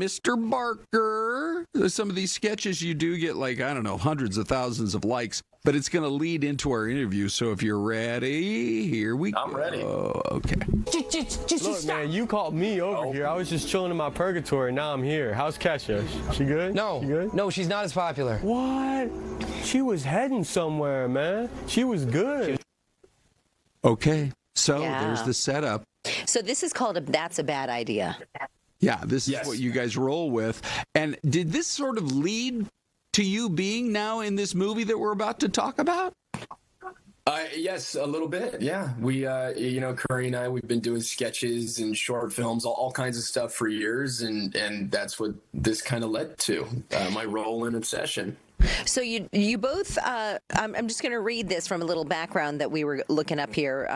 Mr. Barker. Some of these sketches you do get hundreds of thousands of likes, but it's going to lead into our interview. So if you're ready, here we go.
I'm ready.
Okay.
Look, man, you called me over here. I was just chilling in my purgatory. Now I'm here. How's Kesha? She good?
No.
She good?
No, she's not as popular.
What? She was heading somewhere, man. She was good.
Okay. So there's the setup.
So this is called That's a Bad Idea.
Yeah, this is what you guys roll with. And did this sort of lead to you being now in this movie that we're about to talk about?
Yes, a little bit. Yeah, we, Curry and I, we've been doing sketches and short films, all kinds of stuff for years, and that's what this kind of led to. My role in Obsession.
So you both, I'm just going to read this from a little background that we were looking up here.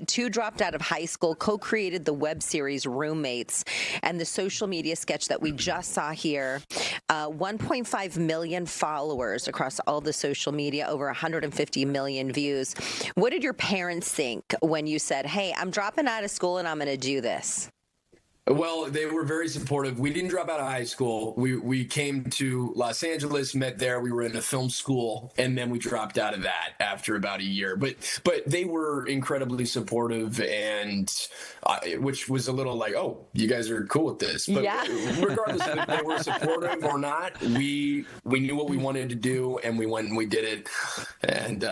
2 dropped out of high school, co-created the web series Roommates, and the social media sketch that we just saw here. 1.5 million followers across all the social media, over 150 million views. What did your parents think when you said, hey, I'm dropping out of school and I'm going to do this?
Well, they were very supportive. We didn't drop out of high school. We came to Los Angeles, met there. We were in a film school, and then we dropped out of that after about a year. But they were incredibly supportive, and which was a little like, oh, you guys are cool with this. But regardless of if they were supportive or not, we knew what we wanted to do, and we went and we did it. And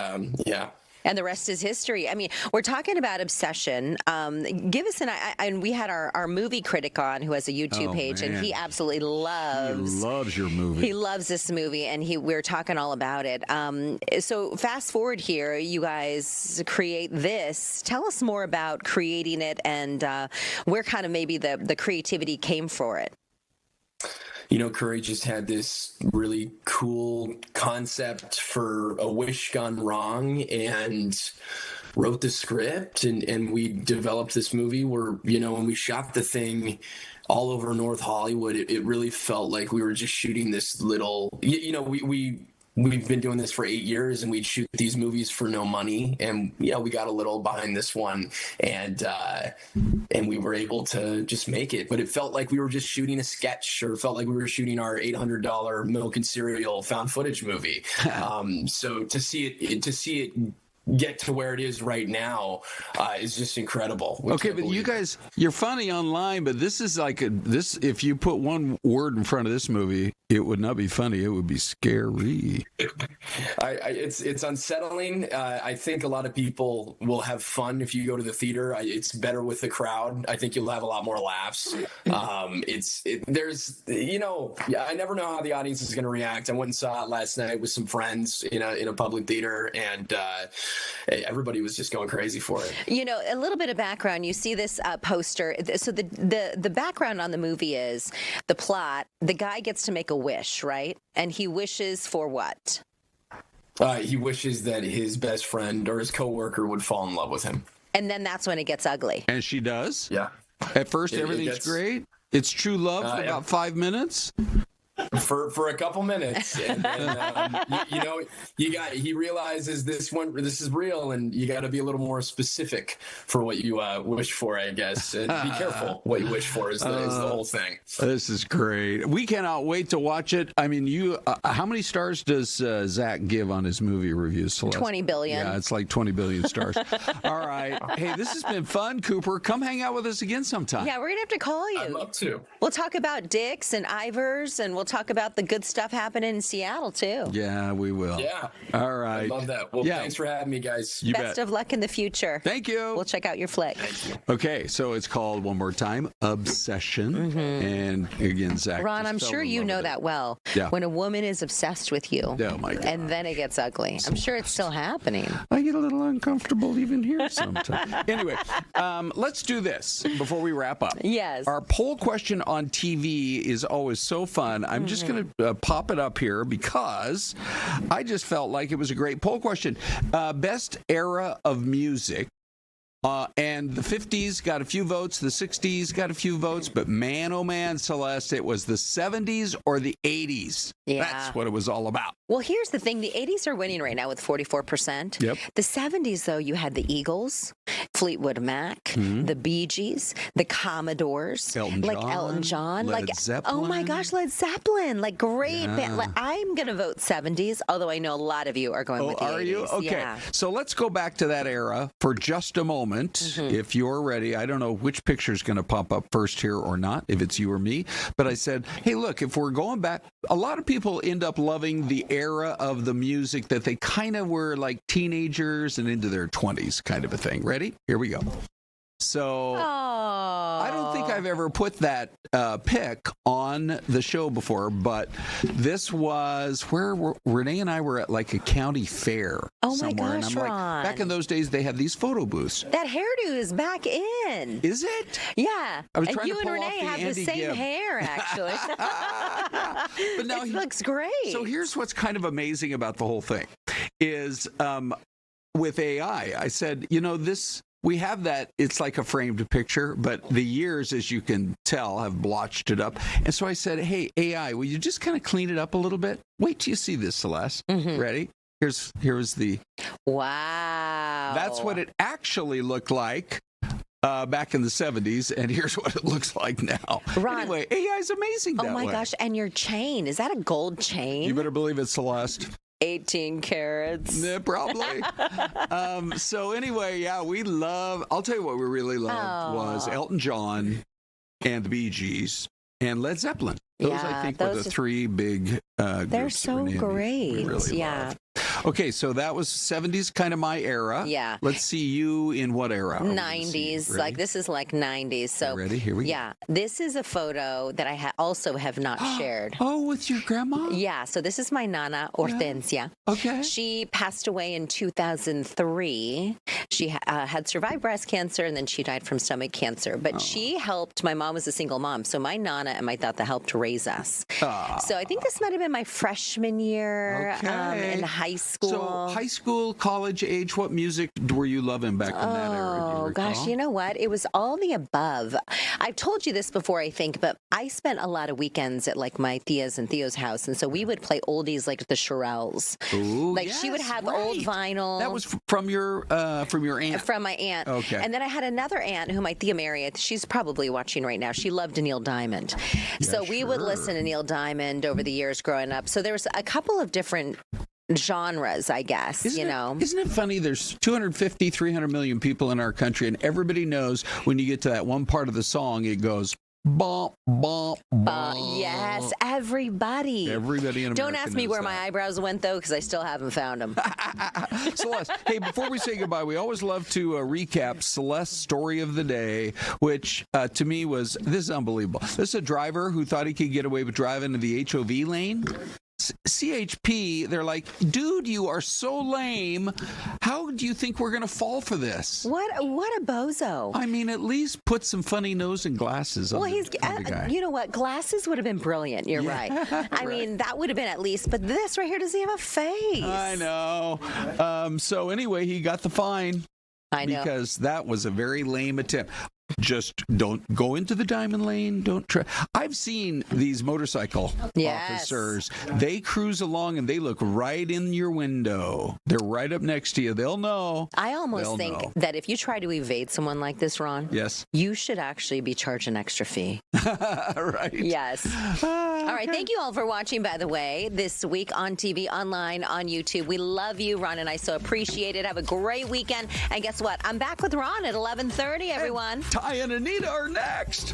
And the rest is history. I mean, we're talking about Obsession. Give us and we had our movie critic on who has a YouTube page, and he absolutely loves.
He loves your movie.
He loves this movie, and we're talking all about it. So fast forward here, you guys create this. Tell us more about creating it and where kind of maybe the creativity came for it.
Curry just had this really cool concept for a wish gone wrong and wrote the script, and we developed this movie where, when we shot the thing all over North Hollywood, it really felt like we were just shooting this little, we've been doing this for 8 years, and we'd shoot these movies for no money. And, we got a little behind this one, and we were able to just make it. But it felt like we were just shooting a sketch, or it felt like we were shooting our $800 milk and cereal found footage movie. So to see it get to where it is right now is just incredible.
Okay, but you guys, you're funny online, but this is like if you put one word in front of this movie, it would not be funny. It would be scary.
It's unsettling. I think a lot of people will have fun if you go to the theater. It's better with the crowd. I think you'll have a lot more laughs. I never know how the audience is going to react. I went and saw it last night with some friends in a public theater, and everybody was just going crazy for it.
A little bit of background. You see this poster. So the background on the movie is the plot. The guy gets to make a wish, right? And he wishes for what?
He wishes that his best friend or his coworker would fall in love with him.
And then that's when it gets ugly.
And she does?
Yeah.
At first, everything's great. It's true love for about 5 minutes.
For a couple minutes, and then he realizes this is real, and you got to be a little more specific for what you wish for, I guess, and be careful what you wish for is the whole thing.
This is great. We cannot wait to watch it. I mean, how many stars does Zach give on his movie reviews, Celeste?
20 billion.
Yeah, it's like 20 billion stars. All right. Hey, this has been fun, Cooper. Come hang out with us again sometime.
Yeah, we're gonna have to call you.
I'd love to.
We'll talk about Dix and Ivers, and we'll talk about the good stuff happening in Seattle too.
Yeah, we will.
Yeah.
All right.
I love that. Well, thanks for having me, guys.
Best of luck in the future.
Thank you.
We'll check out your flick.
Thank you.
Okay, so it's called, one more time, Obsession. And again, Zach.
Ron, I'm sure you know that well.
Yeah.
When a woman is obsessed with you,
oh my God,
and then it gets ugly. I'm sure it's still happening.
I get a little uncomfortable even here sometimes. Anyway, let's do this before we wrap up.
Yes.
Our poll question on TV is always so fun. I'm just going to pop it up here because I just felt like it was a great poll question. Best era of music. And the 50s got a few votes, the 60s got a few votes, but man, oh man, Celeste, it was the 70s or the 80s.
Yeah.
That's what it was all about.
Well, here's the thing. The 80s are winning right now with 44%.
Yep.
The 70s, though, you had the Eagles, Fleetwood Mac, the Bee Gees, the Commodores, Elton John,
Led Zeppelin.
Oh my gosh, Led Zeppelin, great band. I'm going to vote 70s, although I know a lot of you are going with the 80s.
Are you? Okay.
Yeah.
So let's go back to that era for just a moment. If you're ready, I don't know which picture is going to pop up first here or not, if it's you or me, but I said, hey, look, if we're going back, a lot of people end up loving the era of the music that they kind of were like teenagers and into their 20s kind of a thing. Ready? Here we go. So I don't think I've ever put that pic on the show before, but this was where Renee and I were at like a county fair somewhere.
My gosh,
and I'm
Ron.
back in those days, they had these photo booths.
That hairdo is back in.
Is it?
Yeah.
I was
and
trying
you
to
and
pull off
Renee
the
have
Andy
the same
Gibb.
hair, actually.
But now
it looks great.
So here's what's kind of amazing about the whole thing is with AI, I said, we have that, it's like a framed picture, but the years, as you can tell, have blotched it up. And so I said, hey, AI, will you just kind of clean it up a little bit? Wait till you see this, Celeste. Ready? Here's the...
Wow.
That's what it actually looked like back in the 70s, and here's what it looks like now.
Ron,
anyway, AI is amazing that way.
Oh my gosh, and your chain, is that a gold chain?
You better believe it's Celeste.
18 carats.
Yeah, probably. So anyway, yeah, I'll tell you what we really loved was Elton John and the Bee Gees and Led Zeppelin. Those, I think, were the three big
they're
groups
so great.
we really
yeah.
loved. Okay, so that was 70s, kind of my era.
Yeah.
Let's see you in what era?
90s. Like this is like 90s. So
ready? Here we go.
Yeah. This is a photo that I also have not shared.
Oh, with your grandma?
Yeah. So this is my Nana Hortensia.
Okay.
She passed away in 2003. She had survived breast cancer, and then she died from stomach cancer. But she helped. My mom was a single mom, so my Nana and my Tata helped raise us. So I think this might have been my freshman year in high school.
So high school, college age, what music were you loving back in that era?
Oh, gosh, you know what? It was all the above. I've told you this before, I think, but I spent a lot of weekends at like my Tia's and Theo's house, and so we would play oldies like the Shirelles.
Ooh,
like she would have old vinyl.
That was from your aunt?
From my aunt.
Okay.
And then I had another aunt who my Thea married. She's probably watching right now. She loved Neil Diamond. So we would listen to Neil Diamond over the years growing up. So there was a couple of different genres, I guess,
Isn't it funny? There's 250, 300 million people in our country, and everybody knows when you get to that one part of the song, it goes, bum, bum, bum.
Yes, everybody.
Everybody in America
Don't ask me
knows
where
that.
my eyebrows went, though, because I still haven't found them.
Celeste, hey, before we say goodbye, we always love to recap Celeste's story of the day, which to me was, this is unbelievable. This is a driver who thought he could get away with driving in the HOV lane. CHP, they're like, dude, you are so lame. How do you think we're going to fall for this?
What a bozo.
I mean, at least put some funny nose and glasses on the guy.
You know what? Glasses would have been brilliant. You're right. I mean, that would have been at least, but this right here doesn't have a face.
I know. So anyway, he got the fine.
I know.
Because that was a very lame attempt. Just don't go into the diamond lane. Don't try. I've seen these motorcycle officers. They cruise along and they look right in your window. They're right up next to you. They'll know.
I almost think that if you try to evade someone like this, Ron,
yes,
you should actually be charged an extra fee.
Right.
Yes. All right. Thank you all for watching, by the way, this week on TV, online, on YouTube. We love you, Ron and I so appreciate it. Have a great weekend. And guess what? I'm back with Ron at 11:30, everyone.
Ty and Anita are next.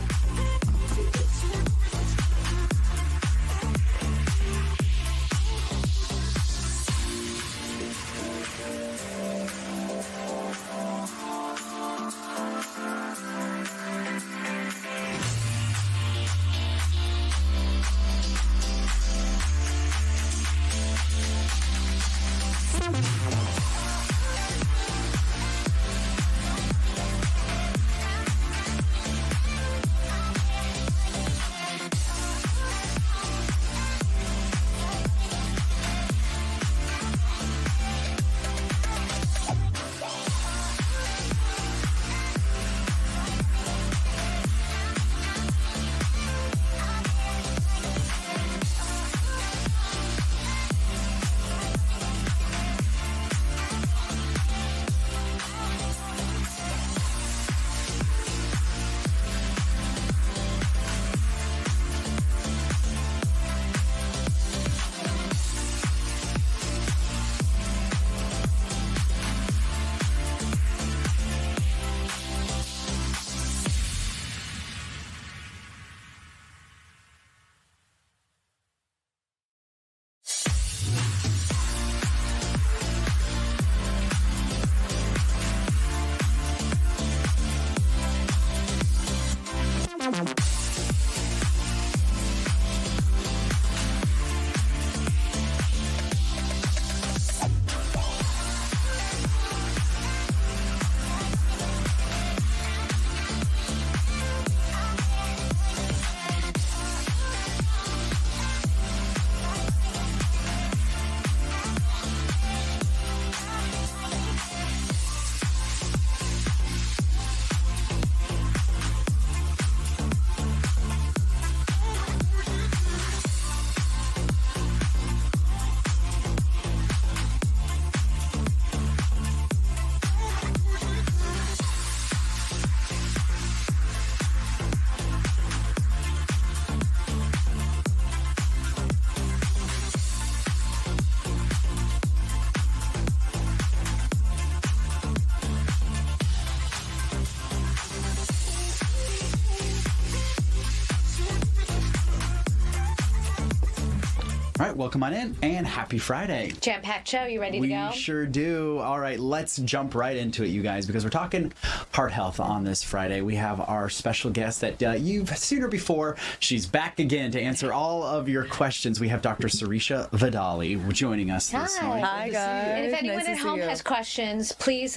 All right, welcome on in, and happy Friday.
Jam-packed show. You ready to go?
We sure do. All right, let's jump right into it, you guys, because we're talking heart health on this Friday. We have our special guest that you've seen her before. She's back again to answer all of your questions. We have Dr. Sirisha Vadali joining us this morning.
Hi, guys.
And if anyone at home has questions, please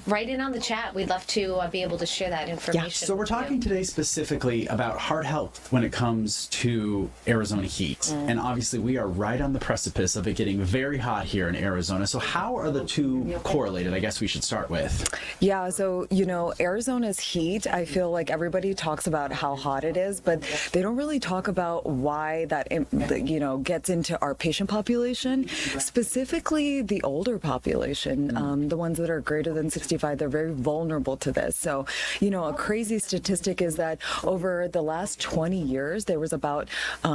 write in on the chat. We'd love to be able to share that information.
Yeah, so we're talking today specifically about heart health when it comes to Arizona heat. And obviously, we are right on the precipice of it getting very hot here in Arizona. So how are the two correlated? I guess we should start with.
Yeah, so, Arizona's heat, I feel like everybody talks about how hot it is, but they don't really talk about why that, gets into our patient population, specifically the older population, the ones that are greater than 65, they're very vulnerable to this. So, a crazy statistic is that over the last 20 years, there was about a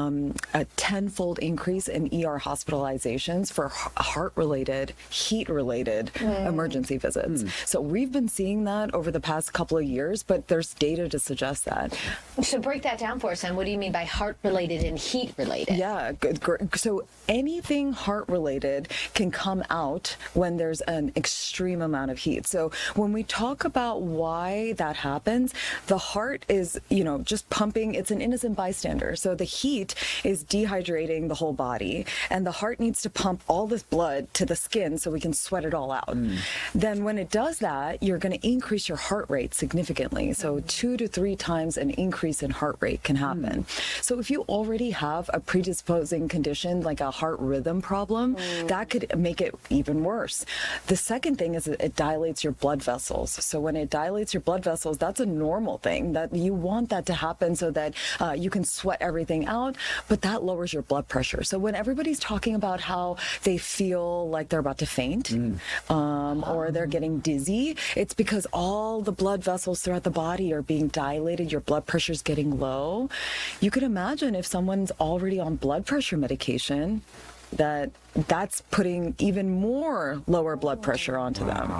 10-fold increase in ER hospitalizations for heart-related, heat-related emergency visits. So we've been seeing that over the past couple of years, but there's data to suggest that.
So break that down for us, and what do you mean by heart-related and heat-related?
Yeah, good. So anything heart-related can come out when there's an extreme amount of heat. So when we talk about why that happens, the heart is, just pumping. It's an innocent bystander. So the heat is dehydrating the whole body, and the heart needs to pump all this blood to the skin so we can sweat it all out. Then when it does that, you're going to increase your heart rate significantly. So 2 to 3 times an increase in heart rate can happen. So if you already have a predisposing condition like a heart rhythm problem, that could make it even worse. The second thing is it dilates your blood vessels. So when it dilates your blood vessels, that's a normal thing, that you want that to happen so that you can sweat everything out, but that lowers your blood pressure. So when everybody's talking about how they feel like they're about to faint or they're getting dizzy, it's because all the blood vessels throughout the body are being dilated, your blood pressure's getting low. You can imagine if someone's already on blood pressure medication, that's putting even more lower blood pressure onto them.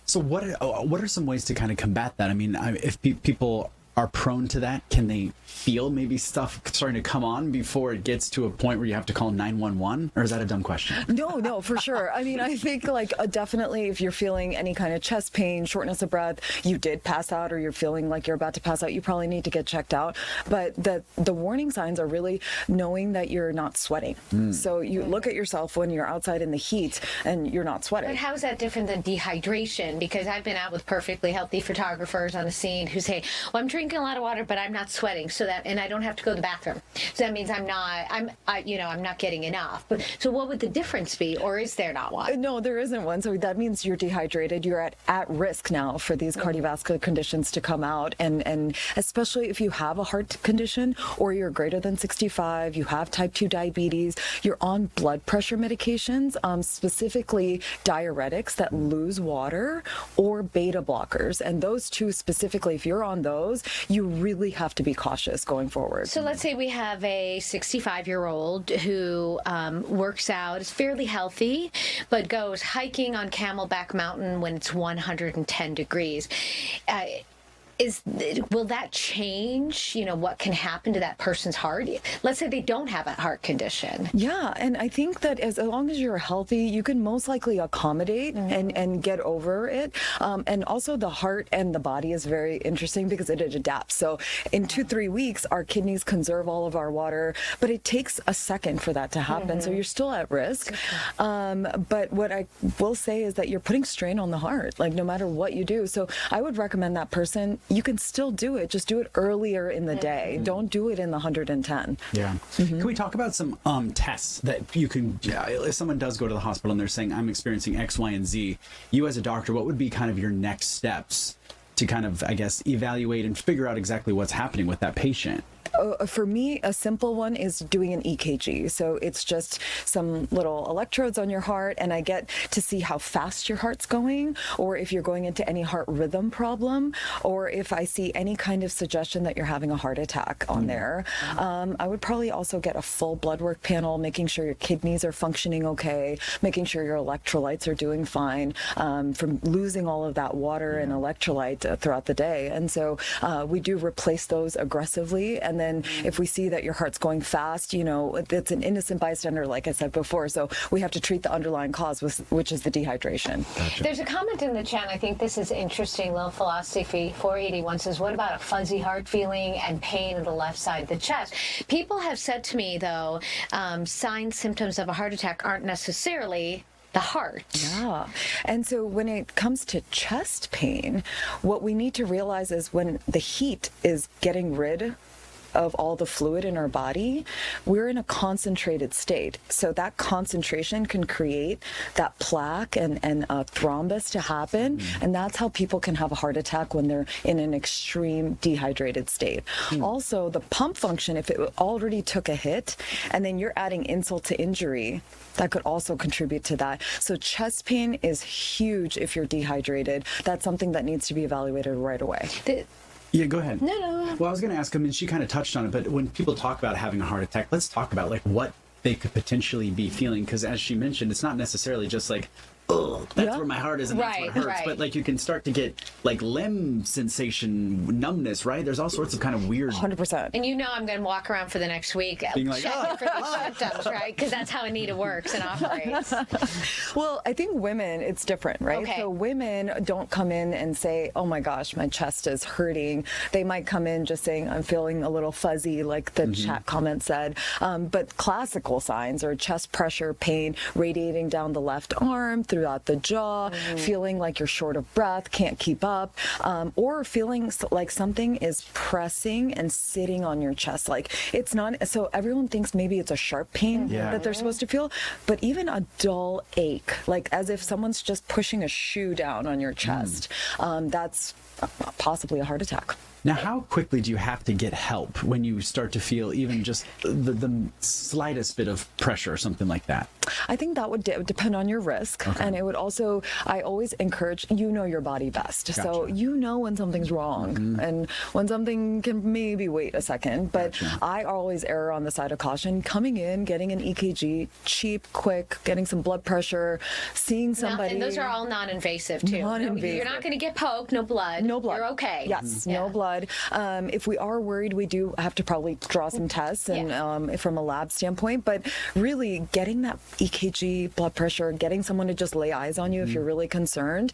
So what are some ways to kind of combat that? I mean, if people are prone to that, can they feel maybe stuff starting to come on before it gets to a point where you have to call 911? Or is that a dumb question?
No, for sure. I mean, I think definitely if you're feeling any kind of chest pain, shortness of breath, you did pass out or you're feeling like you're about to pass out, you probably need to get checked out. But the warning signs are really knowing that you're not sweating. So you look at yourself when you're outside in the heat and you're not sweating.
But how is that different than dehydration? Because I've been out with perfectly healthy photographers on the scene who say, well, I'm drinking a lot of water, but I'm not sweating, and I don't have to go to the bathroom. So that means I'm not getting enough. But so what would the difference be, or is there not one?
No, there isn't one. So that means you're dehydrated. You're at risk now for these cardiovascular conditions to come out, and especially if you have a heart condition or you're greater than 65, you have type 2 diabetes, you're on blood pressure medications, specifically diuretics that lose water or beta blockers. And those two specifically, if you're on those, you really have to be cautious going forward.
So let's say we have a 65-year-old who works out, is fairly healthy, but goes hiking on Camelback Mountain when it's 110 degrees. Will that change, what can happen to that person's heart? Let's say they don't have a heart condition.
Yeah, and I think that as long as you're healthy, you can most likely accommodate and get over it. And also the heart and the body is very interesting because it adapts. So in 2-3 weeks, our kidneys conserve all of our water, but it takes a second for that to happen. So you're still at risk. But what I will say is that you're putting strain on the heart, no matter what you do. So I would recommend that person, you can still do it. Just do it earlier in the day. Don't do it in the 110.
Yeah. Can we talk about some tests that you can, if someone does go to the hospital and they're saying, I'm experiencing X, Y, and Z, you as a doctor, what would be kind of your next steps to kind of, I guess, evaluate and figure out exactly what's happening with that patient?
For me, a simple one is doing an EKG. So it's just some little electrodes on your heart, and I get to see how fast your heart's going, or if you're going into any heart rhythm problem, or if I see any kind of suggestion that you're having a heart attack on there. I would probably also get a full blood work panel, making sure your kidneys are functioning okay, making sure your electrolytes are doing fine, from losing all of that water and electrolyte throughout the day. And so we do replace those aggressively, and then then if we see that your heart's going fast, it's an innocent bystander, like I said before. So we have to treat the underlying cause, which is the dehydration.
Gotcha. There's a comment in the chat, I think this is interesting. Little Philosophy 481 says, what about a fuzzy heart feeling and pain in the left side of the chest? People have said to me, though, signs, symptoms of a heart attack aren't necessarily the heart.
Yeah. And so when it comes to chest pain, what we need to realize is when the heat is getting rid of all the fluid in our body, we're in a concentrated state. So that concentration can create that plaque and a thrombus to happen. And that's how people can have a heart attack when they're in an extreme dehydrated state. Also, the pump function, if it already took a hit, and then you're adding insult to injury, that could also contribute to that. So chest pain is huge if you're dehydrated. That's something that needs to be evaluated right away.
Yeah, go ahead.
No.
Well, I was going to ask, she kind of touched on it, but when people talk about having a heart attack, let's talk about what they could potentially be feeling, because as she mentioned, it's not necessarily just oh, that's where my heart is and that's what hurts. Right. But you can start to get limb sensation, numbness, right? There's all sorts of kind of weird.
100%.
And I'm going to walk around for the next week checking for the symptoms, right? Because that's how Anita works and operates.
Well, I think women, it's different, right?
Okay.
So women don't come in and say, oh my gosh, my chest is hurting. They might come in just saying, I'm feeling a little fuzzy, like the chat comment said. But classical signs are chest pressure, pain radiating down the left arm, throughout the jaw, feeling like you're short of breath, can't keep up, or feeling like something is pressing and sitting on your chest. Like it's not, so everyone thinks maybe it's a sharp pain that they're supposed to feel, but even a dull ache, like as if someone's just pushing a shoe down on your chest, that's possibly a heart attack.
Now, how quickly do you have to get help when you start to feel even just the slightest bit of pressure or something like that?
I think that would depend on your risk. Okay. And it would also, I always encourage, your body best. Gotcha. So when something's wrong and when something can maybe wait a second. But I always err on the side of caution. Coming in, getting an EKG, cheap, quick, getting some blood pressure, seeing somebody.
And those are all non-invasive too.
Non-invasive.
You're not going to get poked, no blood.
No blood.
You're okay.
Yes, no blood. If we are worried, we do have to probably draw some tests and from a lab standpoint, but really getting that EKG, blood pressure, getting someone to just lay eyes on you if you're really concerned,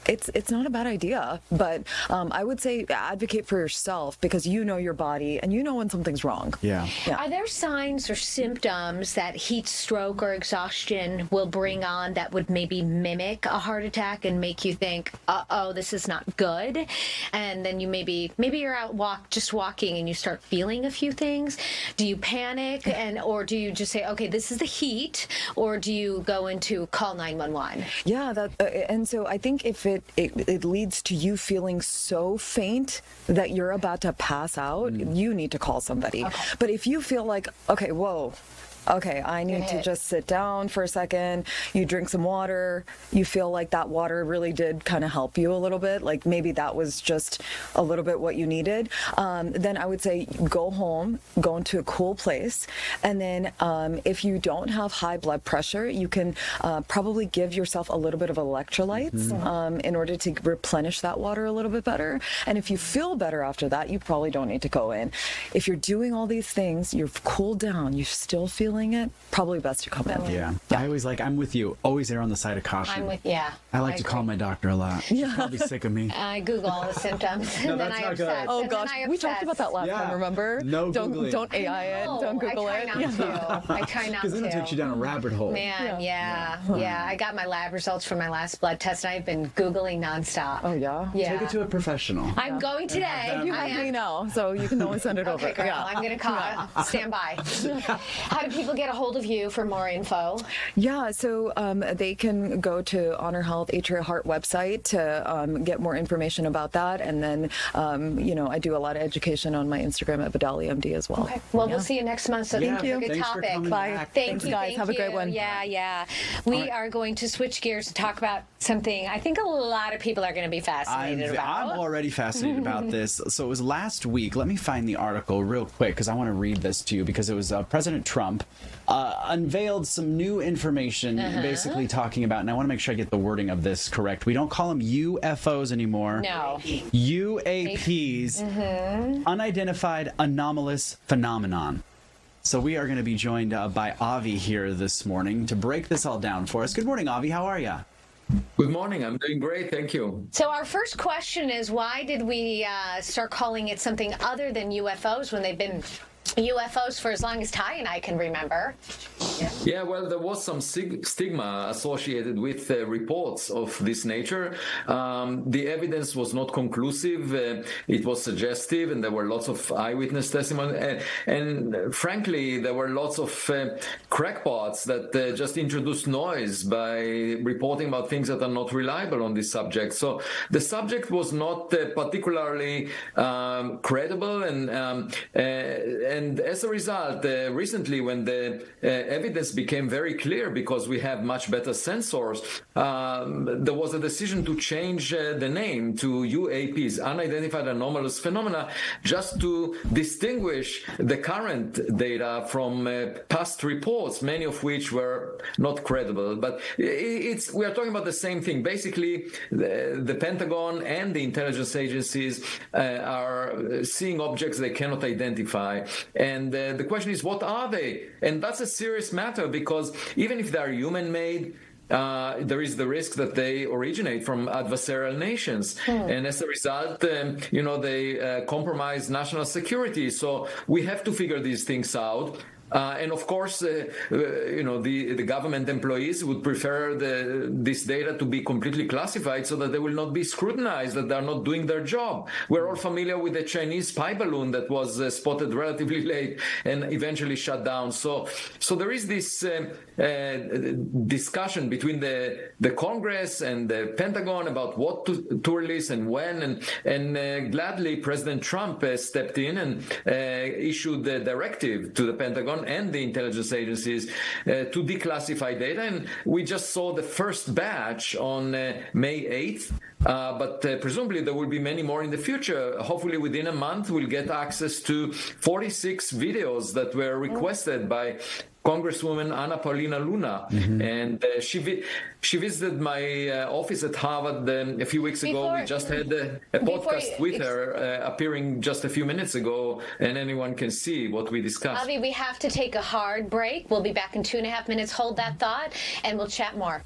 it's not a bad idea, but I would say advocate for yourself because your body and when something's wrong.
Yeah.
Are there signs or symptoms that heat stroke or exhaustion will bring on that would maybe mimic a heart attack and make you think, uh-oh, this is not good? And then you maybe you're out just walking and you start feeling a few things. Do you panic or do you just say, okay, this is the heat, or do you go into call 911?
Yeah, and so I think if it leads to you feeling so faint that you're about to pass out, you need to call somebody. Okay. But if you feel like, okay, whoa, okay, I need to just sit down for a second. You drink some water. You feel like that water really did kind of help you a little bit. Like maybe that was just a little bit what you needed. Then I would say go home, go into a cool place. And then if you don't have high blood pressure, you can probably give yourself a little bit of electrolytes in order to replenish that water a little bit better. And if you feel better after that, you probably don't need to go in. If you're doing all these things, you've cooled down, you still feel it, probably best to come in.
Yeah. I always I'm with you. Always err on the side of caution. I like to call my doctor a lot. She'll probably be sick of me.
I Google all the symptoms.
No,
and then
that's
I
not
obsess.
good.
Oh gosh, we talked about that last time, remember?
No Googling.
Don't AI it. Don't Google
I try not to. I try not to.
Because then it takes you down a rabbit hole.
Man, yeah. I got my lab results from my last blood test, and I've been Googling nonstop.
Oh, yeah?
Yeah.
Take it to a professional.
I'm going today.
You have me now, so you can always send it over.
Okay, girl, I'm going to call it. Stand by. How do people get a hold of you for more info?
Yeah, so they can go to Honor Health Atria Heart website to get more information about that. And then, I do a lot of education on my Instagram at Vadali MD as well.
Okay. Well, we'll see you next month. So thank you. Good topic.
Bye.
Thanks,
guys. Have a great one.
Yeah. We are going to switch gears to talk about something I think a lot of people are going to be fascinated about.
I'm already fascinated about this. So it was last week. Let me find the article real quick because I want to read this to you because it was President Trump unveiled some new information, basically talking about, and I want to make sure I get the wording of this correct. We don't call them UFOs anymore.
No.
UAPs, unidentified anomalous phenomenon. So we are going to be joined by Avi here this morning to break this all down for us. Good morning, Avi. How are you?
Good morning. I'm doing great. Thank you.
So our first question is, why did we start calling it something other than UFOs when they've been UFOs for as long as Ty and I can remember?
Yeah, well, there was some stigma associated with reports of this nature. The evidence was not conclusive. It was suggestive, and there were lots of eyewitness testimony. And frankly, there were lots of crackpots that just introduced noise by reporting about things that are not reliable on this subject. So the subject was not particularly credible, and as a result, recently when the evidence became very clear, because we have much better sensors, there was a decision to change the name to UAPs, unidentified anomalous phenomena, just to distinguish the current data from past reports, many of which were not credible. But we are talking about the same thing. Basically, the Pentagon and the intelligence agencies are seeing objects they cannot identify. And the question is, what are they? And that's a serious matter, because even if they are human-made, there is the risk that they originate from adversarial nations. And as a result, they compromise national security. So we have to figure these things out. And of course, the government employees would prefer this data to be completely classified so that they will not be scrutinized, that they are not doing their job. We're all familiar with the Chinese spy balloon that was spotted relatively late and eventually shut down. So there is this discussion between the Congress and the Pentagon about what to release and when. And gladly, President Trump stepped in and issued the directive to the Pentagon and the intelligence agencies to declassify data. And we just saw the first batch on May 8th. But presumably there will be many more in the future. Hopefully within a month we'll get access to 46 videos that were requested by Congresswoman Anna Paulina Luna. And she visited my office at Harvard a few weeks ago. We just had a podcast with her appearing just a few minutes ago, and anyone can see what we discussed.
Avi, we have to take a hard break. We'll be back in 2.5 minutes. Hold that thought, and we'll chat more.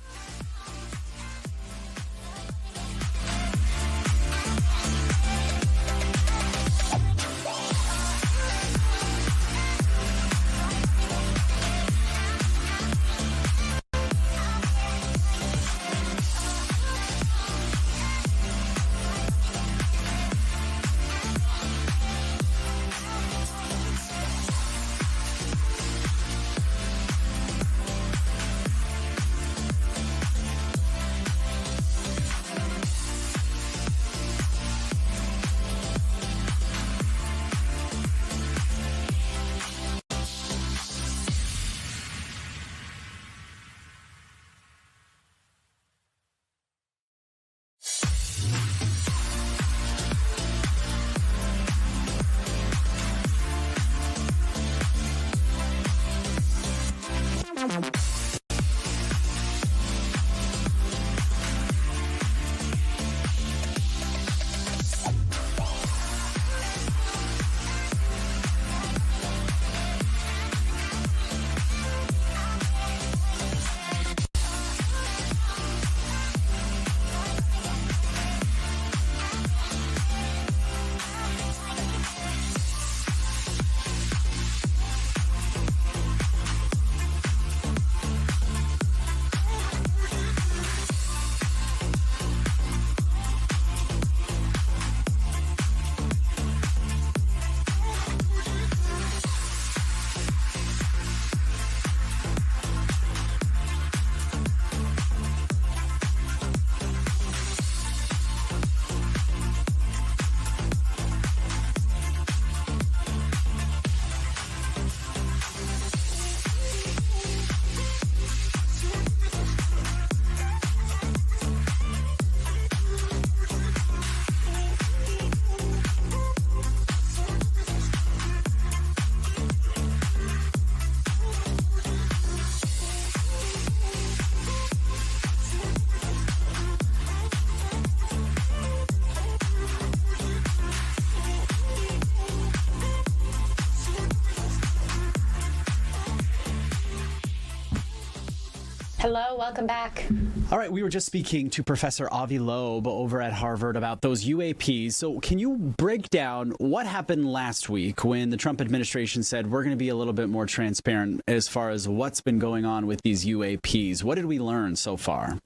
Hello, welcome back.
All right, we were just speaking to Professor Avi Loeb over at Harvard about those UAPs. So can you break down what happened last week when the Trump administration said we're going to be a little bit more transparent as far as what's been going on with these UAPs? What did we learn so far?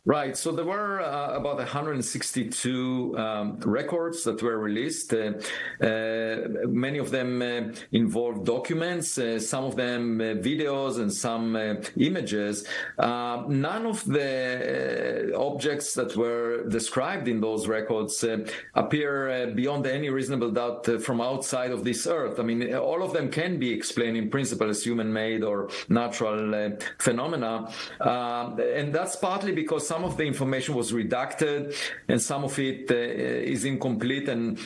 Right. So there were about 162 records that were released. Many of them involved documents, some of them videos, and some images. None of the objects that were described in those records appear beyond any reasonable doubt from outside of this earth. I mean, all of them can be explained in principle as human-made or natural phenomena. And that's partly because some of the information was redacted and some of it is incomplete, and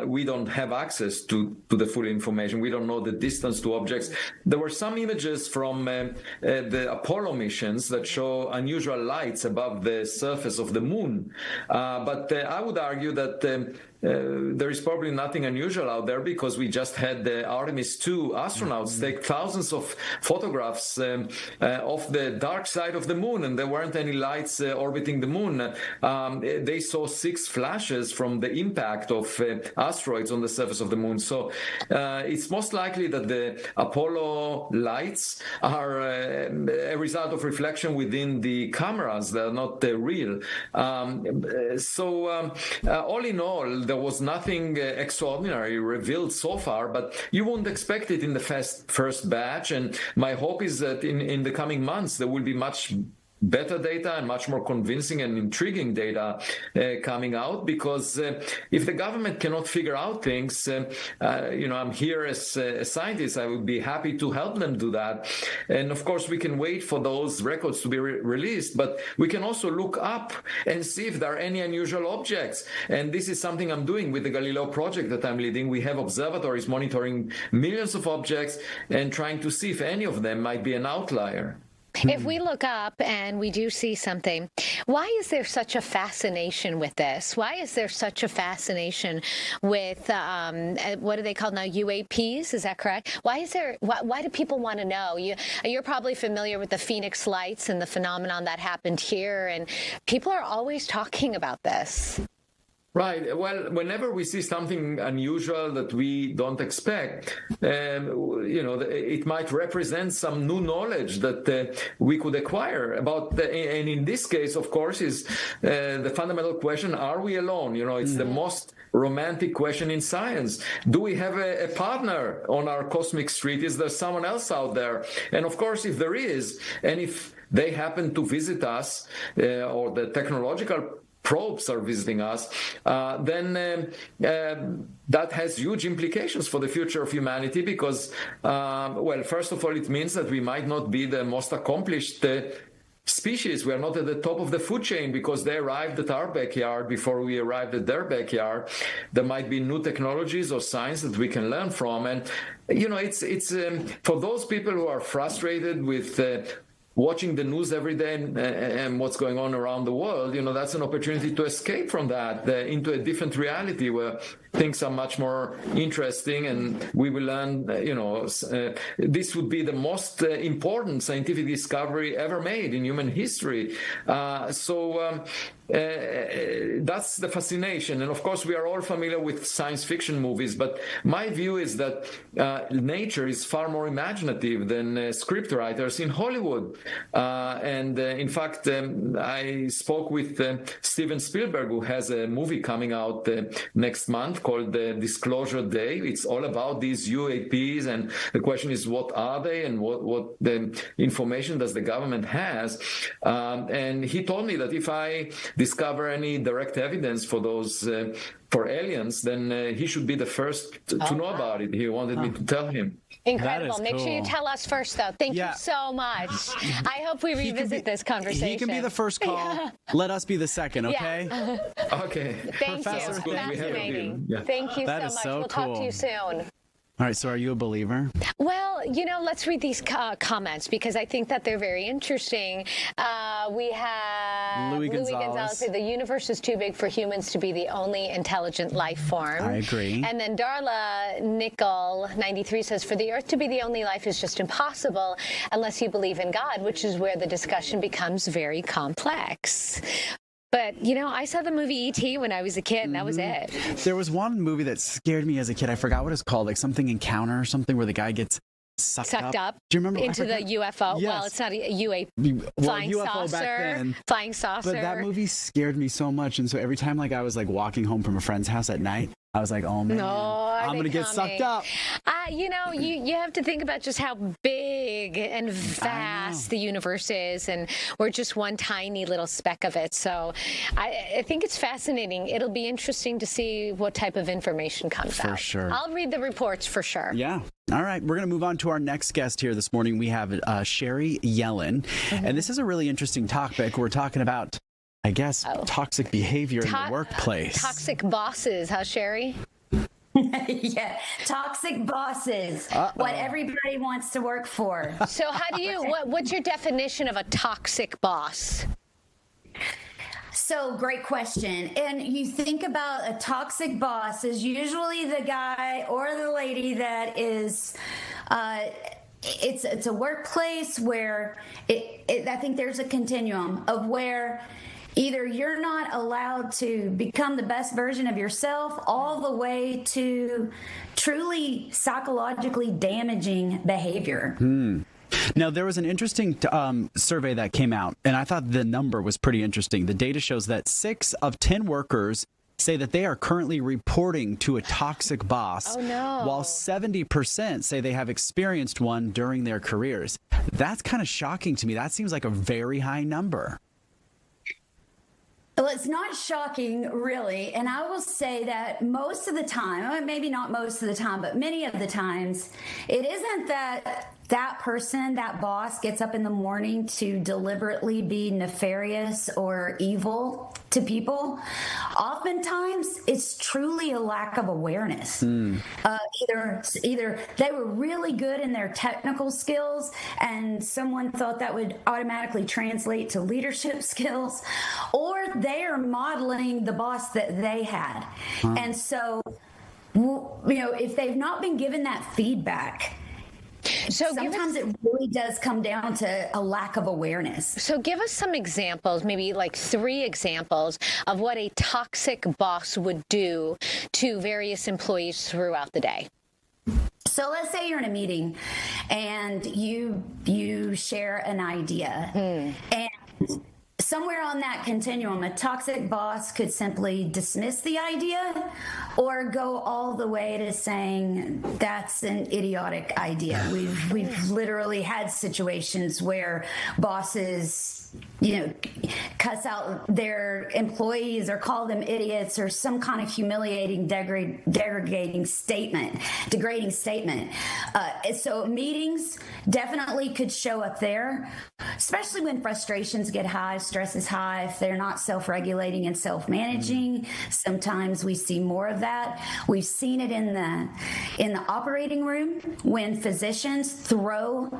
we don't have access to the full information. We don't know the distance to objects. There were some images from the Apollo missions that show unusual lights above the surface of the moon. But I would argue that there is probably nothing unusual out there, because we just had the Artemis 2 astronauts take thousands of photographs of the dark side of the moon, and there weren't any lights orbiting the moon. They saw 6 flashes from the impact of asteroids on the surface of the moon. So it's most likely that the Apollo lights are a result of reflection within the cameras. They're not real. So all in all, there was nothing extraordinary revealed so far, but you won't expect it in the first batch. And my hope is that in the coming months, there will be much better data and much more convincing and intriguing data coming out, because if the government cannot figure out things, I'm here as a scientist. I would be happy to help them do that. And of course, we can wait for those records to be released, but we can also look up and see if there are any unusual objects. And this is something I'm doing with the Galileo project that I'm leading. We have observatories monitoring millions of objects and trying to see if any of them might be an outlier.
If we look up and we do see something, why is there such a fascination with this? Why is there such a fascination with, what are they called now, UAPs? Is that correct? Why do people want to know? You're probably familiar with the Phoenix Lights and the phenomenon that happened here, and people are always talking about this.
Right. Well, whenever we see something unusual that we don't expect, it might represent some new knowledge that we could acquire about. And in this case, of course, is the fundamental question: are we alone? It's the most romantic question in science. Do we have a partner on our cosmic street? Is there someone else out there? And of course, if there is, and if they happen to visit us, or the technological probes are visiting us, then that has huge implications for the future of humanity, because, first of all, it means that we might not be the most accomplished species. We are not at the top of the food chain because they arrived at our backyard before we arrived at their backyard. There might be new technologies or science that we can learn from. And, it's for those people who are frustrated with watching the news every day and what's going on around the world, that's an opportunity to escape from that into a different reality where things are much more interesting, and we will learn, this would be the most important scientific discovery ever made in human history. So that's the fascination. And of course, we are all familiar with science fiction movies, but my view is that nature is far more imaginative than script writers in Hollywood. In fact, I spoke with Steven Spielberg, who has a movie coming out next month called Disclosure Day. It's all about these UAPs, and the question is, what are they, and what the information does the government has? And he told me that if I discover any direct evidence for those for aliens, then he should be the first to know about it. He wanted me to tell him.
Incredible. Make sure you tell us first, though. Thank you so much. I hope we revisit this conversation.
He can be the first call. Let us be the second, okay?
Okay.
Thank you. Fascinating. Thank you so much. We'll talk to you soon.
All right, so are you a believer?
Well, let's read these comments because I think that they're very interesting. We have
Louis Gonzalez
say the universe is too big for humans to be the only intelligent life form.
I agree.
And then Darla Nickel 93 says, for the Earth to be the only life is just impossible unless you believe in God, which is where the discussion becomes very complex. But, I saw the movie E.T. when I was a kid, and that was it.
There was one movie that scared me as a kid. I forgot what it's called, like something Encounter or something where the guy gets sucked up. Do you remember?
Into the UFO.
Yes.
Well, it's not a flying
UFO
saucer.
back then.
Flying saucer.
But that movie scared me so much. And so every time I was walking home from a friend's house at night, I was like, oh man, I'm going to get sucked up.
You have to think about just how big and vast the universe is, and we're just one tiny little speck of it. So I think it's fascinating. It'll be interesting to see what type of information comes out.
For sure.
I'll read the reports for sure.
Yeah. All right. We're going to move on to our next guest here this morning. We have Sherry Yellin. And this is a really interesting topic. We're talking about, I guess, toxic behavior in the workplace.
Toxic bosses, huh, Sherry?
Yeah, toxic bosses. What everybody wants to work for.
So how do you, what's your definition of a toxic boss?
So great question. And you think about a toxic boss is usually the guy or the lady that is, it's a workplace where I think there's a continuum of where either you're not allowed to become the best version of yourself all the way to truly psychologically damaging behavior.
Now, there was an interesting survey that came out, and I thought the number was pretty interesting. The data shows that 6 of 10 workers say that they are currently reporting to a toxic boss, while 70% say they have experienced one during their careers. That's kind of shocking to me. That seems like a very high number.
Well, it's not shocking, really. And I will say that most of the time, maybe not most of the time, but many of the times, it isn't that person, that boss, gets up in the morning to deliberately be nefarious or evil to people. Oftentimes, it's truly a lack of awareness. Either they were really good in their technical skills and someone thought that would automatically translate to leadership skills, or they are modeling the boss that they had. And so, if they've not been given that feedback, sometimes it really does come down to a lack of awareness.
So give us some examples, maybe like 3 examples of what a toxic boss would do to various employees throughout the day.
So let's say you're in a meeting and you share an idea, and somewhere on that continuum, a toxic boss could simply dismiss the idea or go all the way to saying that's an idiotic idea. We've literally had situations where bosses, cuss out their employees or call them idiots or some kind of humiliating, degrading statement. So meetings definitely could show up there, especially when frustrations get high, stress is high. If they're not self-regulating and self-managing, sometimes we see more of that. We've seen it in the operating room when physicians throw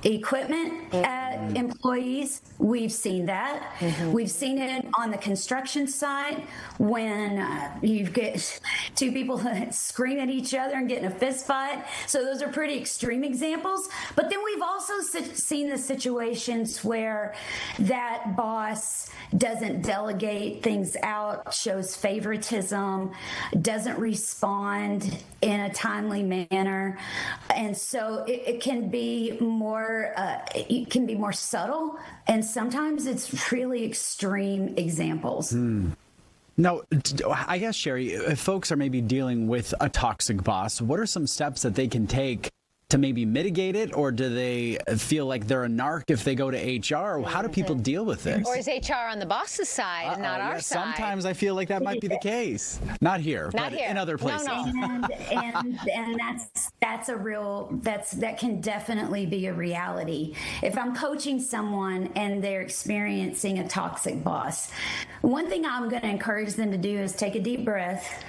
equipment at employees. We've seen that. We've seen it on the construction site when you get 2 people scream at each other and get in a fist fight. So those are pretty extreme examples. But then we've also seen the situations where that boss doesn't delegate things out, shows favoritism, doesn't respond in a timely manner. And so it can be more subtle, and sometimes it's really extreme examples.
Now, I guess, Sherry, if folks are maybe dealing with a toxic boss, what are some steps that they can take to maybe mitigate it, or do they feel like they're a narc if they go to HR? How do people deal with this?
Or is HR on the boss's side and not our side?
Sometimes I feel like that might be the case. Not here, but in other places.
And that can definitely be a reality. If I'm coaching someone and they're experiencing a toxic boss, one thing I'm going to encourage them to do is take a deep breath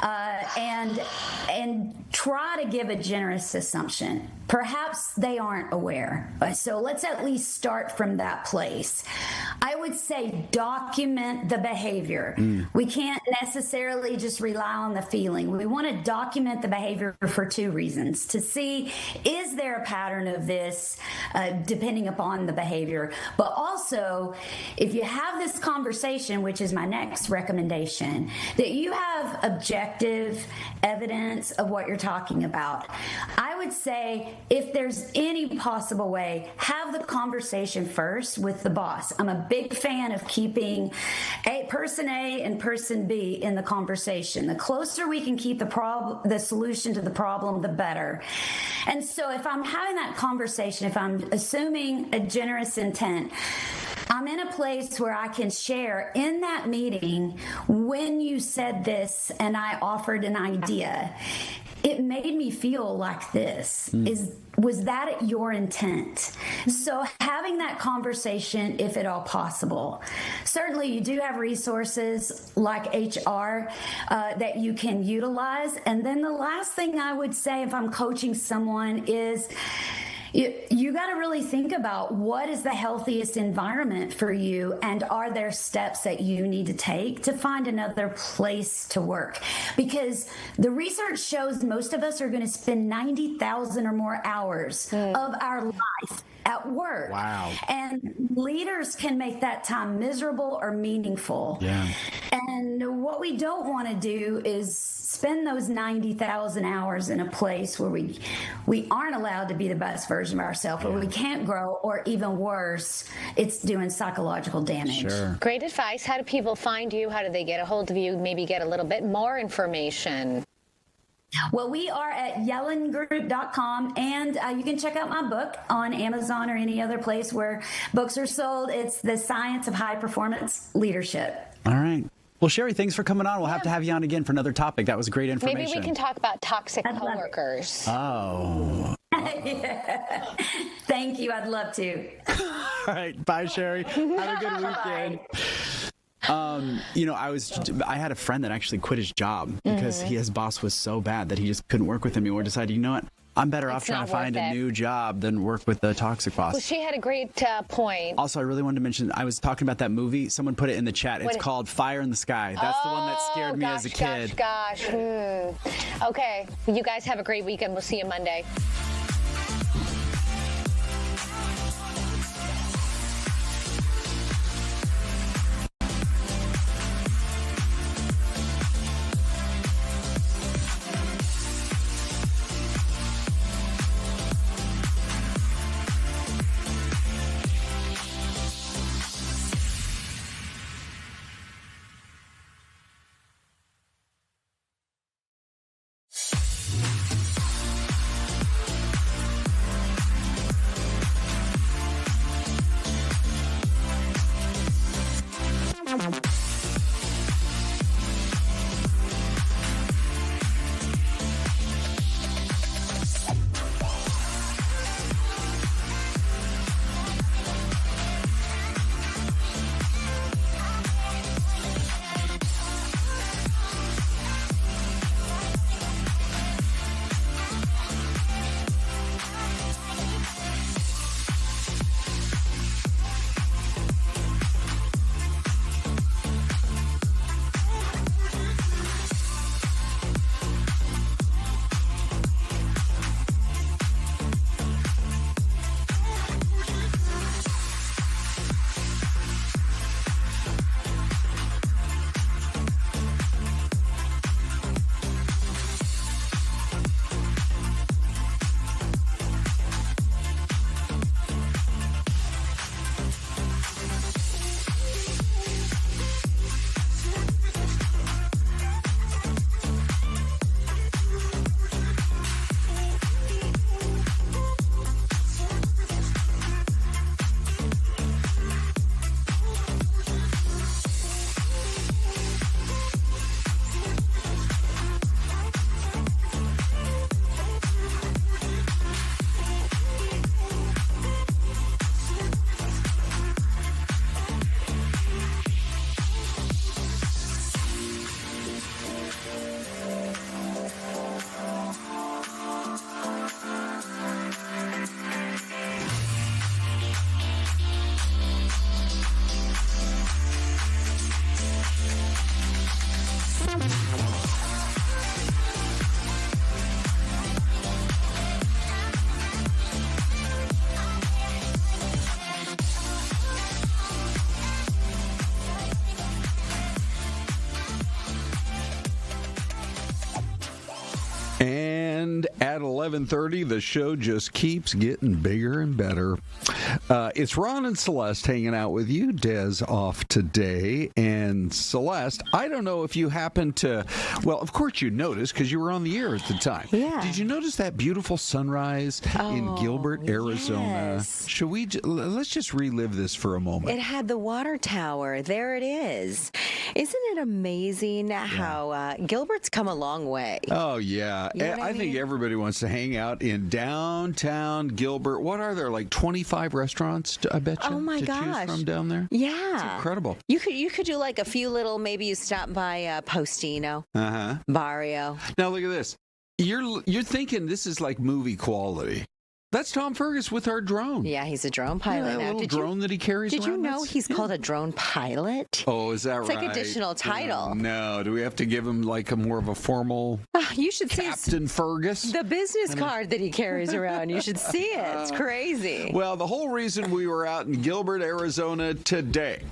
and try to give a generous assumption. Perhaps they aren't aware. So let's at least start from that place. I would say document the behavior. We can't necessarily just rely on the feeling. We want to document the behavior for two reasons: to see, is there a pattern of this depending upon the behavior, but also if you have this conversation, which is my next recommendation, that you have objective evidence of what you're talking about. I would say, if there's any possible way, have the conversation first with the boss. I'm a big fan of keeping person A and person B in the conversation. The closer we can keep the solution to the problem, the better. And so if I'm having that conversation, if I'm assuming a generous intent, I'm in a place where I can share in that meeting, when you said this and I offered an idea, it made me feel like this. Was that your intent? So having that conversation, if at all possible. Certainly you do have resources like HR that you can utilize. And then the last thing I would say if I'm coaching someone is, you got to really think about what is the healthiest environment for you, and are there steps that you need to take to find another place to work? Because the research shows most of us are going to spend 90,000 or more hours of our life at work.
Wow.
And leaders can make that time miserable or meaningful.
Yeah.
And what we don't want to do is spend those 90,000 hours in a place where we aren't allowed to be the best version of ourselves, or we can't grow, or even worse, it's doing psychological damage.
Sure.
Great advice. How do people find you? How do they get a hold of you? Maybe get a little bit more information.
Well, we are at yellingroup.com, and you can check out my book on Amazon or any other place where books are sold. It's The Science of High Performance Leadership.
All right. Well, Sherry, thanks for coming on. We'll have to have you on again for another topic. That was great information.
Maybe we can talk about toxic coworkers.
Oh.
Thank you. I'd love to.
All right. Bye, Sherry. Have a good weekend. I had a friend that actually quit his job because his boss was so bad that he just couldn't work with him anymore. Decided, you know what? I'm better off trying to find a new job than work with the toxic boss.
Well, she had a great point.
Also, I really wanted to mention, I was talking about that movie. Someone put it in the chat. It's called Fire in the Sky. That's the one that scared me as a kid.
Okay. You guys have a great weekend. We'll see you Monday.
And at 11:30, the show just keeps getting bigger and better. It's Ron and Celeste hanging out with you. Des off today. And Celeste, I don't know if you happen to, well, of course you noticed because you were on the air at the time.
Yeah.
Did you notice that beautiful sunrise in Gilbert, Arizona?
Yes.
Let's just relive this for a moment.
It had the water tower. There it is. Isn't it amazing how Gilbert's come a long way?
Oh, yeah.
You know what
I think everybody wants to hang out in downtown Gilbert. What are there, like 25 restaurants, I bet you,
Oh my
to
gosh.
choose from down there?
Yeah.
It's incredible.
You could do like a few little, maybe you stop by Postino,
Uh-huh.
Barrio.
Now, look at this. You're thinking this is like movie quality. That's Tom Fergus with our drone.
Yeah, he's a drone pilot
Yeah,
now.
a little drone that he carries
Did you
around
know
us?
he's called a drone pilot?
Oh, is that
It's
right?
like additional title.
No, do we have to give him like a more of a formal
You should see
Captain Fergus?
the business card that he carries around. You should see it. It's crazy.
Well, the whole reason we were out in Gilbert, Arizona today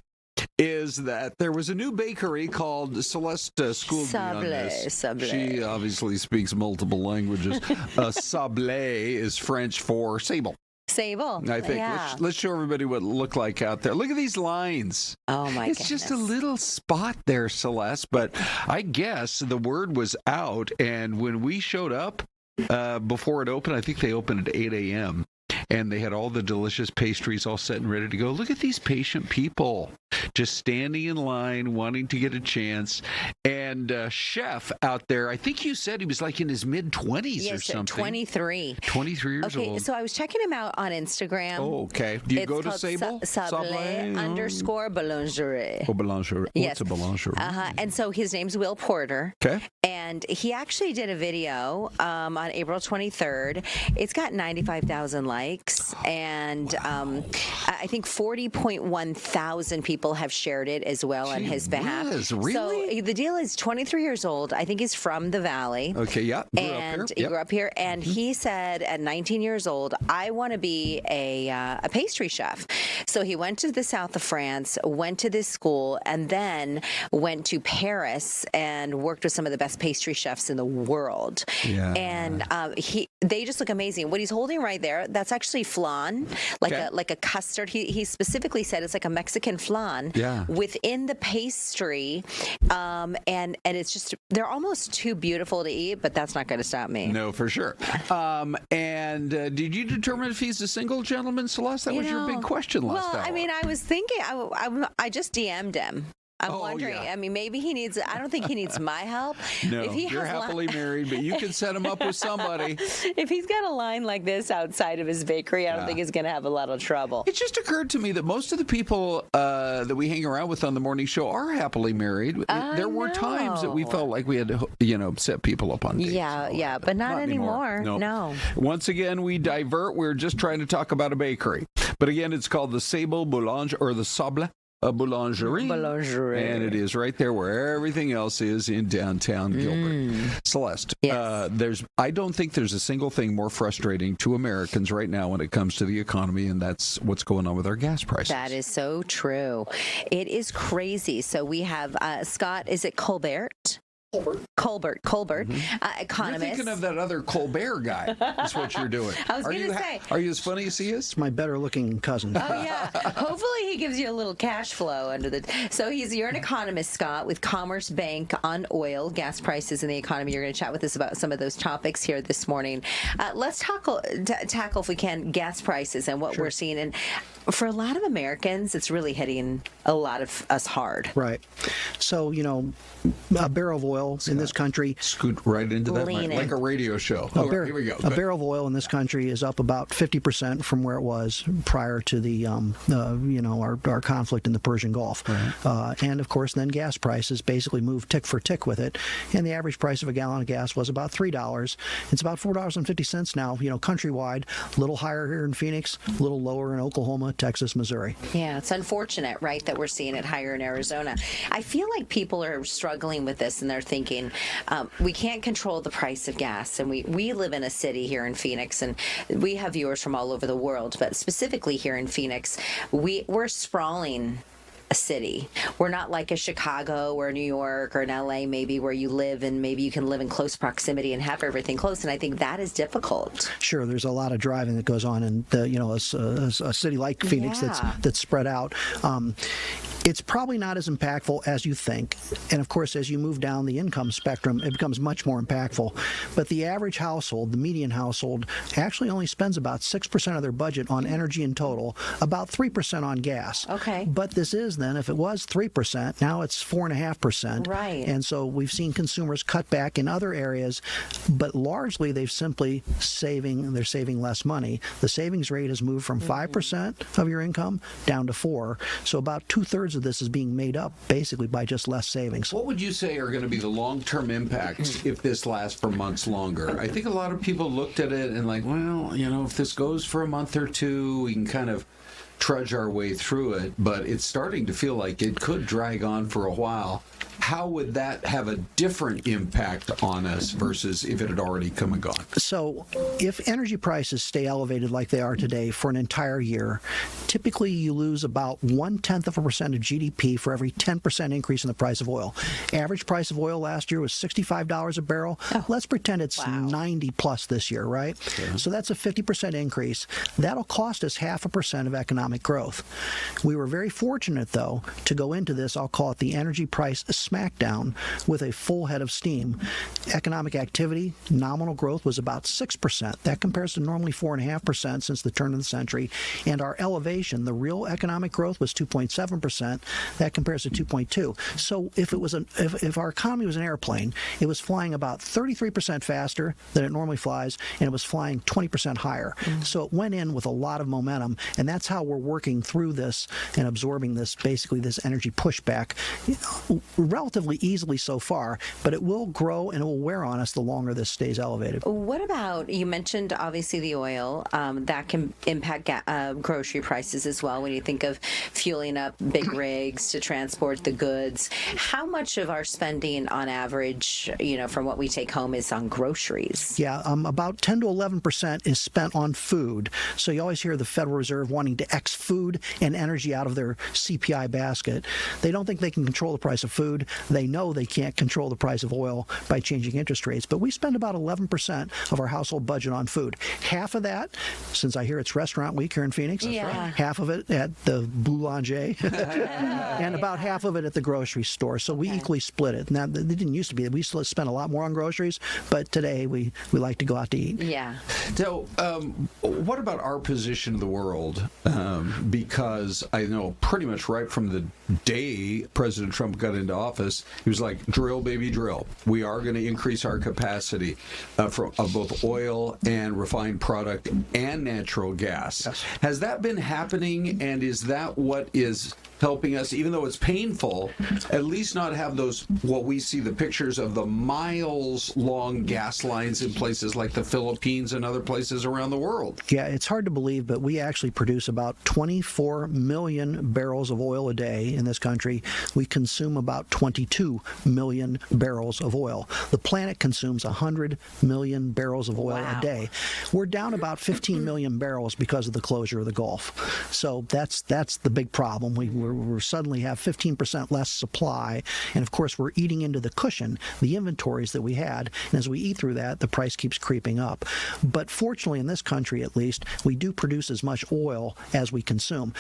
is that there was a new bakery called Celeste schooled me on this.
Sablé.
She obviously speaks multiple languages. Sablé is French for sable.
Sable.
I think.
Yeah.
Let's show everybody what it looked like out there. Look at these lines.
Oh, my
It's
goodness.
just a little spot there, Celeste, but I guess the word was out, and when we showed up before it opened, I think they opened at 8 a.m., and they had all the delicious pastries all set and ready to go. Look at these patient people just standing in line, wanting to get a chance. And chef out there, I think you said he was like in his mid-20s or something.
23.
23 years old.
Okay, so I was checking him out on Instagram.
Oh, okay. Do you
It's
go to
called
Sable?
Sablé _ boulangerie.
Oh, boulangerie.
Yes.
What's a boulangerie?
And so his name's Will Porter.
Okay.
And he actually did a video on April 23rd. It's got 95,000 likes. And I think 40.1 thousand people have shared it as well on his behalf.
whiz, really?
So the deal is 23 years old. I think he's from the Valley.
Okay, yeah.
And he grew up here. And he said at 19 years old, I want to be a pastry chef. So he went to the south of France, went to this school, and then went to Paris and worked with some of the best pastry chefs in the world.
Yeah.
And they just look amazing. What he's holding right there, that's actually flan, like a custard. He specifically said it's like a Mexican flan within the pastry, and it's just they're almost too beautiful to eat, but that's not going to stop me.
No, for sure. And did you determine if he's a single gentleman, Celeste? That was your big question last hour.
I mean, I was thinking, I just DM'd him. I'm wondering.
Yeah.
I mean, maybe he needs. I don't think he needs my help.
No,
if he
you're
has
happily married, but you can set him up with somebody.
If he's got a line like this outside of his bakery, I don't think he's going to have a lot of trouble.
It just occurred to me that most of the people that we hang around with on the morning show are happily married. There were times that we felt like we had to, set people up on dates.
Yeah, but not anymore.
Nope.
No.
Once again, we divert. We're just trying to talk about a bakery. But again, it's called the Sable Boulange or the Sable. A boulangerie. And it is right there where everything else is in downtown Gilbert. Celeste, I don't think there's a single thing more frustrating to Americans right now when it comes to the economy, and that's what's going on with our gas prices.
That is so true. It is crazy. So we have Scott, is it Colbert? Colbert, economist.
You're thinking of that other Colbert guy. That's what you're doing.
I was going to say.
Are you as funny as he is?
It's my better-looking cousin.
Oh yeah. Hopefully he gives you a little cash flow under the. So you're an economist, Scott, with Commerce Bank on oil, gas prices, and the economy. You're going to chat with us about some of those topics here this morning. Let's tackle, if we can, gas prices and what we're seeing. And for a lot of Americans, it's really hitting a lot of us hard.
Right. So a barrel of oil in this country.
Scoot right into that like a radio show. Here we go.
A barrel of oil in this country is up about 50% from where it was prior to the our conflict in the Persian Gulf. Right. And of course, then gas prices basically moved tick for tick with it. And the average price of a gallon of gas was about $3. It's about $4.50 now. Countrywide, a little higher here in Phoenix, a little lower in Oklahoma, Texas, Missouri.
Yeah, it's unfortunate, right, that we're seeing it higher in Arizona. I feel like people are struggling with this, and they're thinking, we can't control the price of gas. And we live in a city here in Phoenix, and we have viewers from all over the world, but specifically here in Phoenix, we're sprawling a city. We're not like a Chicago or New York or an LA maybe, where you live and maybe you can live in close proximity and have everything close. And I think that is difficult.
Sure, there's a lot of driving that goes on in a city like Phoenix that's spread out. It's probably not as impactful as you think. And of course, as you move down the income spectrum, it becomes much more impactful. But the average household, the median household, actually only spends about 6% of their budget on energy in total, about 3% on gas.
Okay.
But this is then, if it was 3%, now it's 4.5%.
Right.
And so we've seen consumers cut back in other areas, but largely they're saving less money. The savings rate has moved from 5% of your income down to 4%. So about 2/3 of this is being made up basically by just less savings.
What would you say are going to be the long-term impacts if this lasts for months longer? I think a lot of people looked at it and like, well, if this goes for a month or two, we can kind of trudge our way through it, but it's starting to feel like it could drag on for a while. How would that have a different impact on us versus if it had already come and gone?
So if energy prices stay elevated like they are today for an entire year, typically you lose about 0.1% of GDP for every 10% increase in the price of oil. Average price of oil last year was $65 a barrel. Let's pretend it's 90 plus this year, right? Okay. So that's a 50% increase. That'll cost us 0.5% of economic growth. We were very fortunate, though, to go into this, I'll call it the energy price smackdown, with a full head of steam. Economic activity, nominal growth was about 6%. That compares to normally 4.5% since the turn of the century. And our elevation, the real economic growth, was 2.7%. That compares to 2.2%. So if our economy was an airplane, it was flying about 33% faster than it normally flies, and it was flying 20% higher. So it went in with a lot of momentum, and that's how we're working through this and absorbing this, basically this energy pushback relatively easily so far, but it will grow and it will wear on us the longer this stays elevated.
What about, you mentioned obviously the oil, that can impact grocery prices as well when you think of fueling up big rigs to transport the goods. How much of our spending on average, from what we take home, is on groceries?
Yeah, about 10 to 11% is spent on food. So you always hear the Federal Reserve wanting to X food and energy out of their CPI basket. They don't think they can control the price of food. They know they can't control the price of oil by changing interest rates, but we spend about 11% of our household budget on food. Half of that, since I hear it's restaurant week here in Phoenix, half of it at the Boulanger, and about half of it at the grocery store. So we equally split it. Now, it didn't used to be. We still spend a lot more on groceries, but today we like to go out to eat.
Yeah.
So what about our position in the world? Because I know pretty much right from the day President Trump got into office, he was like, drill, baby, drill. We are going to increase our capacity of both oil and refined product and natural gas. Yes. Has that been happening, and is that what is helping us, even though it's painful, at least not have those, what we see the pictures of the miles-long gas lines in places like the Philippines and other places around the world?
Yeah, it's hard to believe, but we actually produce about 24 million barrels of oil a day in this country. We consume about 22 million barrels of oil. The planet consumes 100 million barrels of oil a day. We're down about 15 million barrels because of the closure of the Gulf. So that's the big problem. We suddenly have 15% less supply, and of course we're eating into the cushion, the inventories that we had, and as we eat through that, the price keeps creeping up. But fortunately, in this country at least, we do produce as much oil as we consume.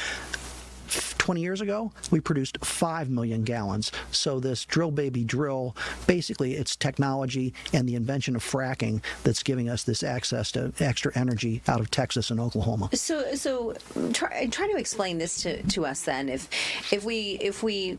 20 years ago, we produced 5 million gallons. So this drill, baby, drill, basically it's technology and the invention of fracking that's giving us this access to extra energy out of Texas and Oklahoma.
So try to explain this to us then. If we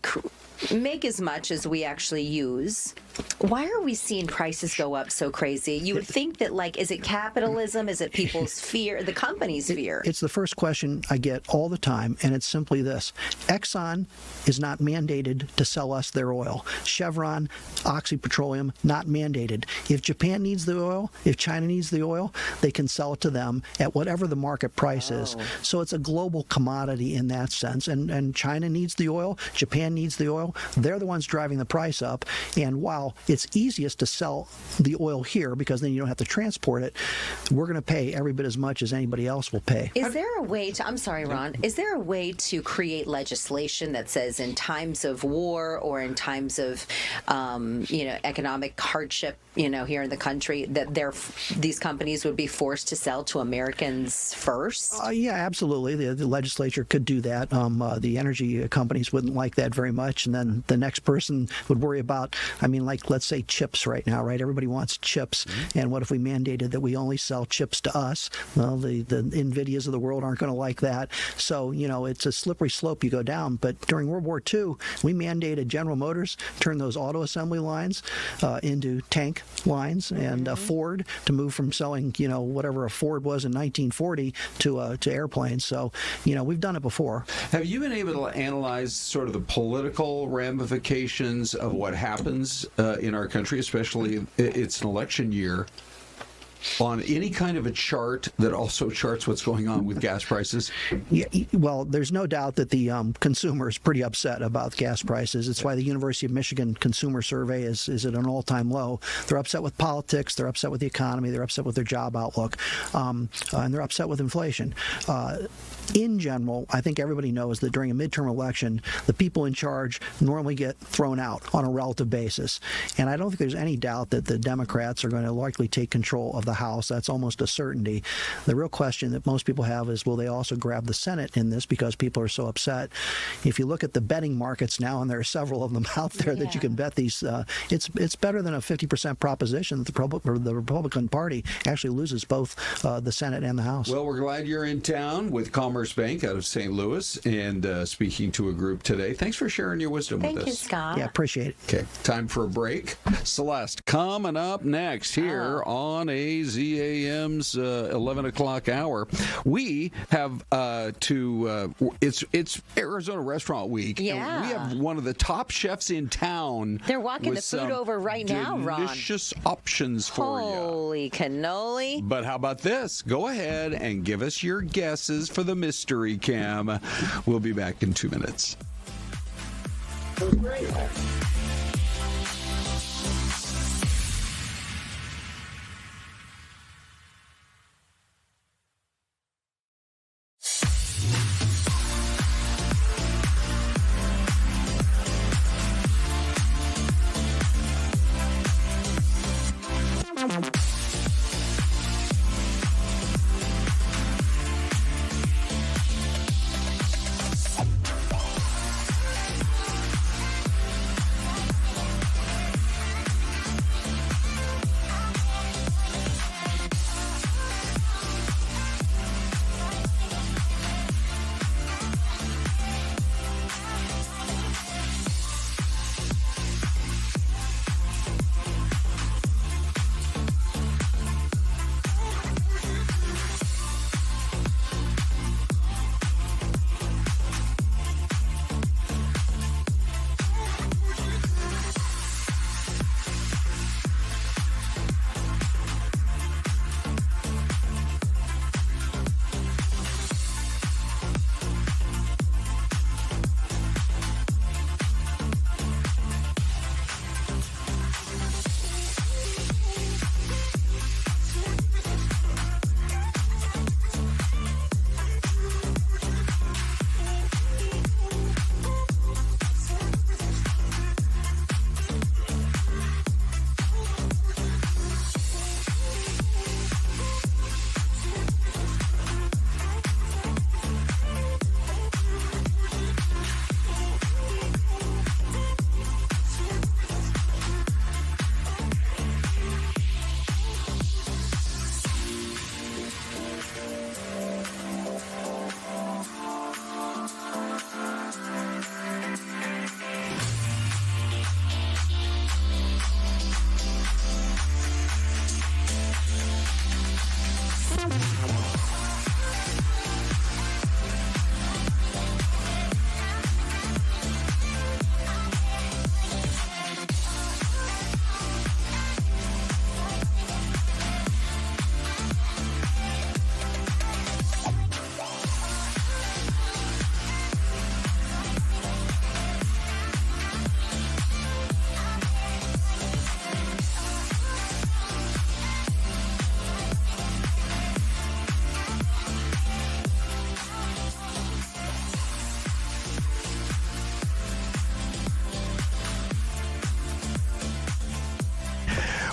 make as much as we actually use, why are we seeing prices go up so crazy? You would think that, is it capitalism? Is it people's fear, the company's fear?
It's the first question I get all the time, and it's simply this. Exxon is not mandated to sell us their oil. Chevron, Oxy Petroleum, not mandated. If Japan needs the oil, if China needs the oil, they can sell it to them at whatever the market price is. So it's a global commodity in that sense. And China needs the oil, Japan needs the oil, they're the ones driving the price up. And while it's easiest to sell the oil here because then you don't have to transport it, we're going to pay every bit as much as anybody else will pay.
Is there a way to, I'm sorry, Ron, is there a way to create legislation that says in times of war or in times of, economic hardship, here in the country, that these companies would be forced to sell to Americans first?
Yeah, absolutely. The legislature could do that. The energy companies wouldn't like that very much. And then the next person would worry about, let's say chips right now, right? Everybody wants chips. Mm-hmm. And what if we mandated that we only sell chips to us? Well, the NVIDIAs of the world aren't going to like that. So, it's a slippery slope you go down. But during World War II, we mandated General Motors turn those auto assembly lines into tank lines, and Ford to move from selling, whatever a Ford was in 1940 to airplanes. So, we've done it before.
Have you been able to analyze sort of the political ramifications of what happens in our country, especially it's an election year, on any kind of a chart that also charts what's going on with gas prices?
Yeah, well, there's no doubt that the consumer is pretty upset about gas prices. It's why the University of Michigan Consumer Survey is at an all-time low. They're upset with politics. They're upset with the economy. They're upset with their job outlook. And they're upset with inflation. In general, I think everybody knows that during a midterm election, the people in charge normally get thrown out on a relative basis. And I don't think there's any doubt that the Democrats are going to likely take control of the House. That's almost a certainty. The real question that most people have is, will they also grab the Senate in this because people are so upset? If you look at the betting markets now, and there are several of them out there that you can bet these, it's better than a 50% proposition that the Republican Party actually loses both the Senate and the House.
Well, we're glad you're in town with Commerce Bank out of St. Louis and speaking to a group today. Thanks for sharing your wisdom with us.
Thank you, Scott.
Yeah, appreciate it.
Okay, time for a break. Celeste, coming up next here on AZAM's 11 o'clock hour. We have it's Arizona Restaurant Week.
Yeah.
And we have one of the top chefs in town.
They're walking the food over right now, Ron.
Delicious options for you.
Holy cannoli.
But how about this? Go ahead and give us your guesses for the mystery cam. We'll be back in 2 minutes.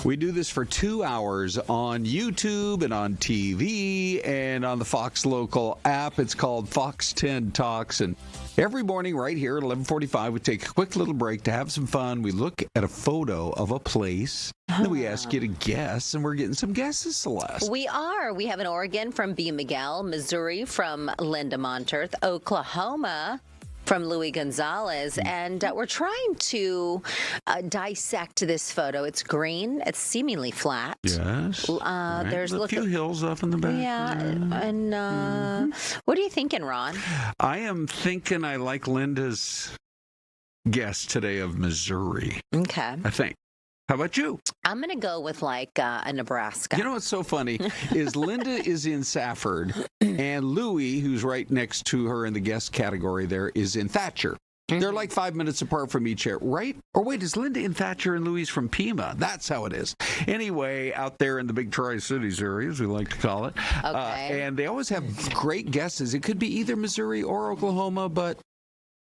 We do this for 2 hours on YouTube and on TV and on the Fox Local app. It's called Fox 10 Talks. And every morning right here at 11:45, we take a quick little break to have some fun. We look at a photo of a place. Then we ask you to guess, and we're getting some guesses, Celeste.
We are. We have an Oregon from B. Miguel, Missouri from Linda Monterth, Oklahoma from Louis Gonzalez, and we're trying to dissect this photo. It's green. It's seemingly flat.
Yes. Right.
There's
a few hills up in the back.
Yeah, and what are you thinking, Ron?
I am thinking I like Linda's guess today of Missouri.
Okay.
I think. How about you?
I'm going to go with like a Nebraska.
You know what's so funny is Linda is in Safford, and Louis, who's right next to her in the guest category there, is in Thatcher. They're like 5 minutes apart from each other, right? Or wait, is Linda in Thatcher and Louis from Pima? That's how it is. Anyway, out there in the big Tri-Cities area, as we like to call it.
Okay.
And they always have great guesses. It could be either Missouri or Oklahoma, but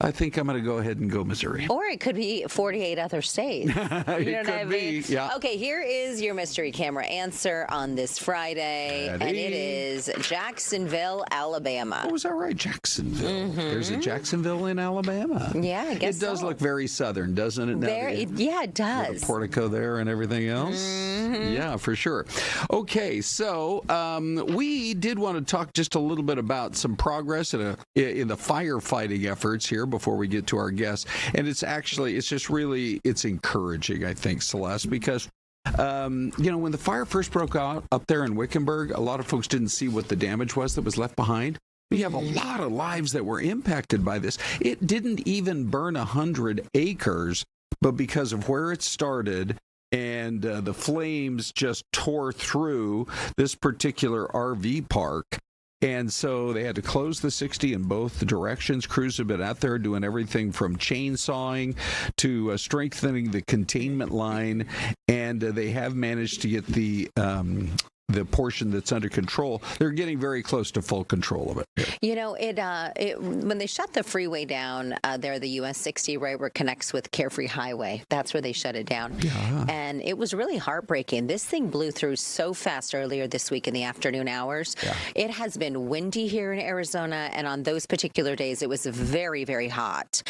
I think I'm going to go ahead and go Missouri.
Or it could be 48 other states. You know
It
what
could
I mean?
be, yeah.
Okay, here is your mystery camera answer on this Friday, and
Ready?
it is Jacksonville, Alabama.
Oh, is that right? Jacksonville. There's a Jacksonville in Alabama.
Yeah, I guess
it does
so.
look very southern, doesn't it?
Yeah, it does.
The portico there and everything else. Yeah, for sure. Okay, so we did want to talk just a little bit about some progress in the firefighting efforts here before we get to our guests. And it's encouraging, I think, Celeste, because when the fire first broke out up there in Wickenburg, a lot of folks didn't see what the damage was that was left behind. We have a lot of lives that were impacted by this. It didn't even burn 100 acres, but because of where it started and the flames just tore through this particular RV park. And so they had to close the 60 in both directions. Crews have been out there doing everything from chainsawing to strengthening the containment line. And they have managed to get the portion that's under control. They're getting very close to full control of it.
You know, when they shut the freeway down there, the US 60, right where it connects with Carefree Highway, that's where they shut it down.
Yeah.
And it was really heartbreaking. This thing blew through so fast earlier this week in the afternoon hours. Yeah. It has been windy here in Arizona, and on those particular days, it was very, very hot.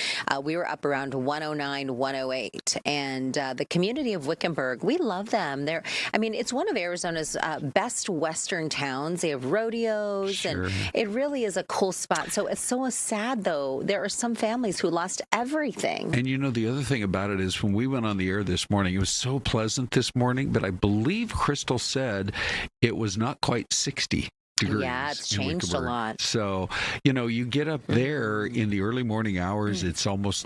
We were up around 109, 108, and the community of Wickenburg, we love them. It's one of Arizona's best Western towns. They have rodeos, and it really is a cool spot. So it's so sad, though. There are some families who lost everything.
And the other thing about it is when we went on the air this morning, it was so pleasant this morning, but I believe Crystal said it was not quite 60. Degrees.
Yeah, it's changed a lot.
So, you get up there in the early morning hours, it's almost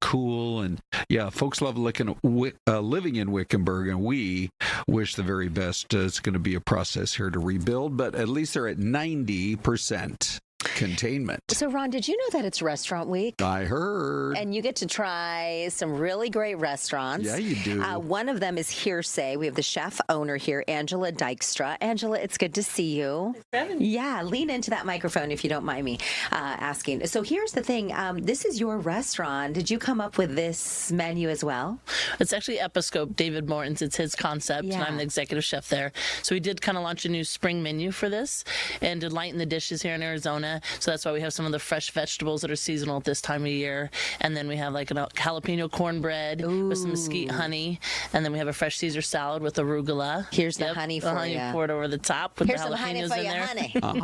cool. And yeah, folks love living in Wickenburg, and we wish the very best. It's going to be a process here to rebuild, but at least they're at 90% containment.
So, Ron, did you know that it's Restaurant Week?
I heard.
And you get to try some really great restaurants.
Yeah, you do.
One of them is Hearsay. We have the chef owner here, Angela Dykstra. Angela, it's good to see you. Yeah, lean into that microphone if you don't mind me asking. So here's the thing. This is your restaurant. Did you come up with this menu as well?
It's actually Episcope, David Morton's. It's his concept, and I'm the executive chef there. So we did kind of launch a new spring menu for this and to lighten the dishes here in Arizona. So that's why we have some of the fresh vegetables that are seasonal at this time of year. And then we have like a jalapeno cornbread with some mesquite honey. And then we have a fresh Caesar salad with arugula.
Here's the honey for
you.
You.
Pour it over the top with
Here's
the jalapenos in there.
Honey.
And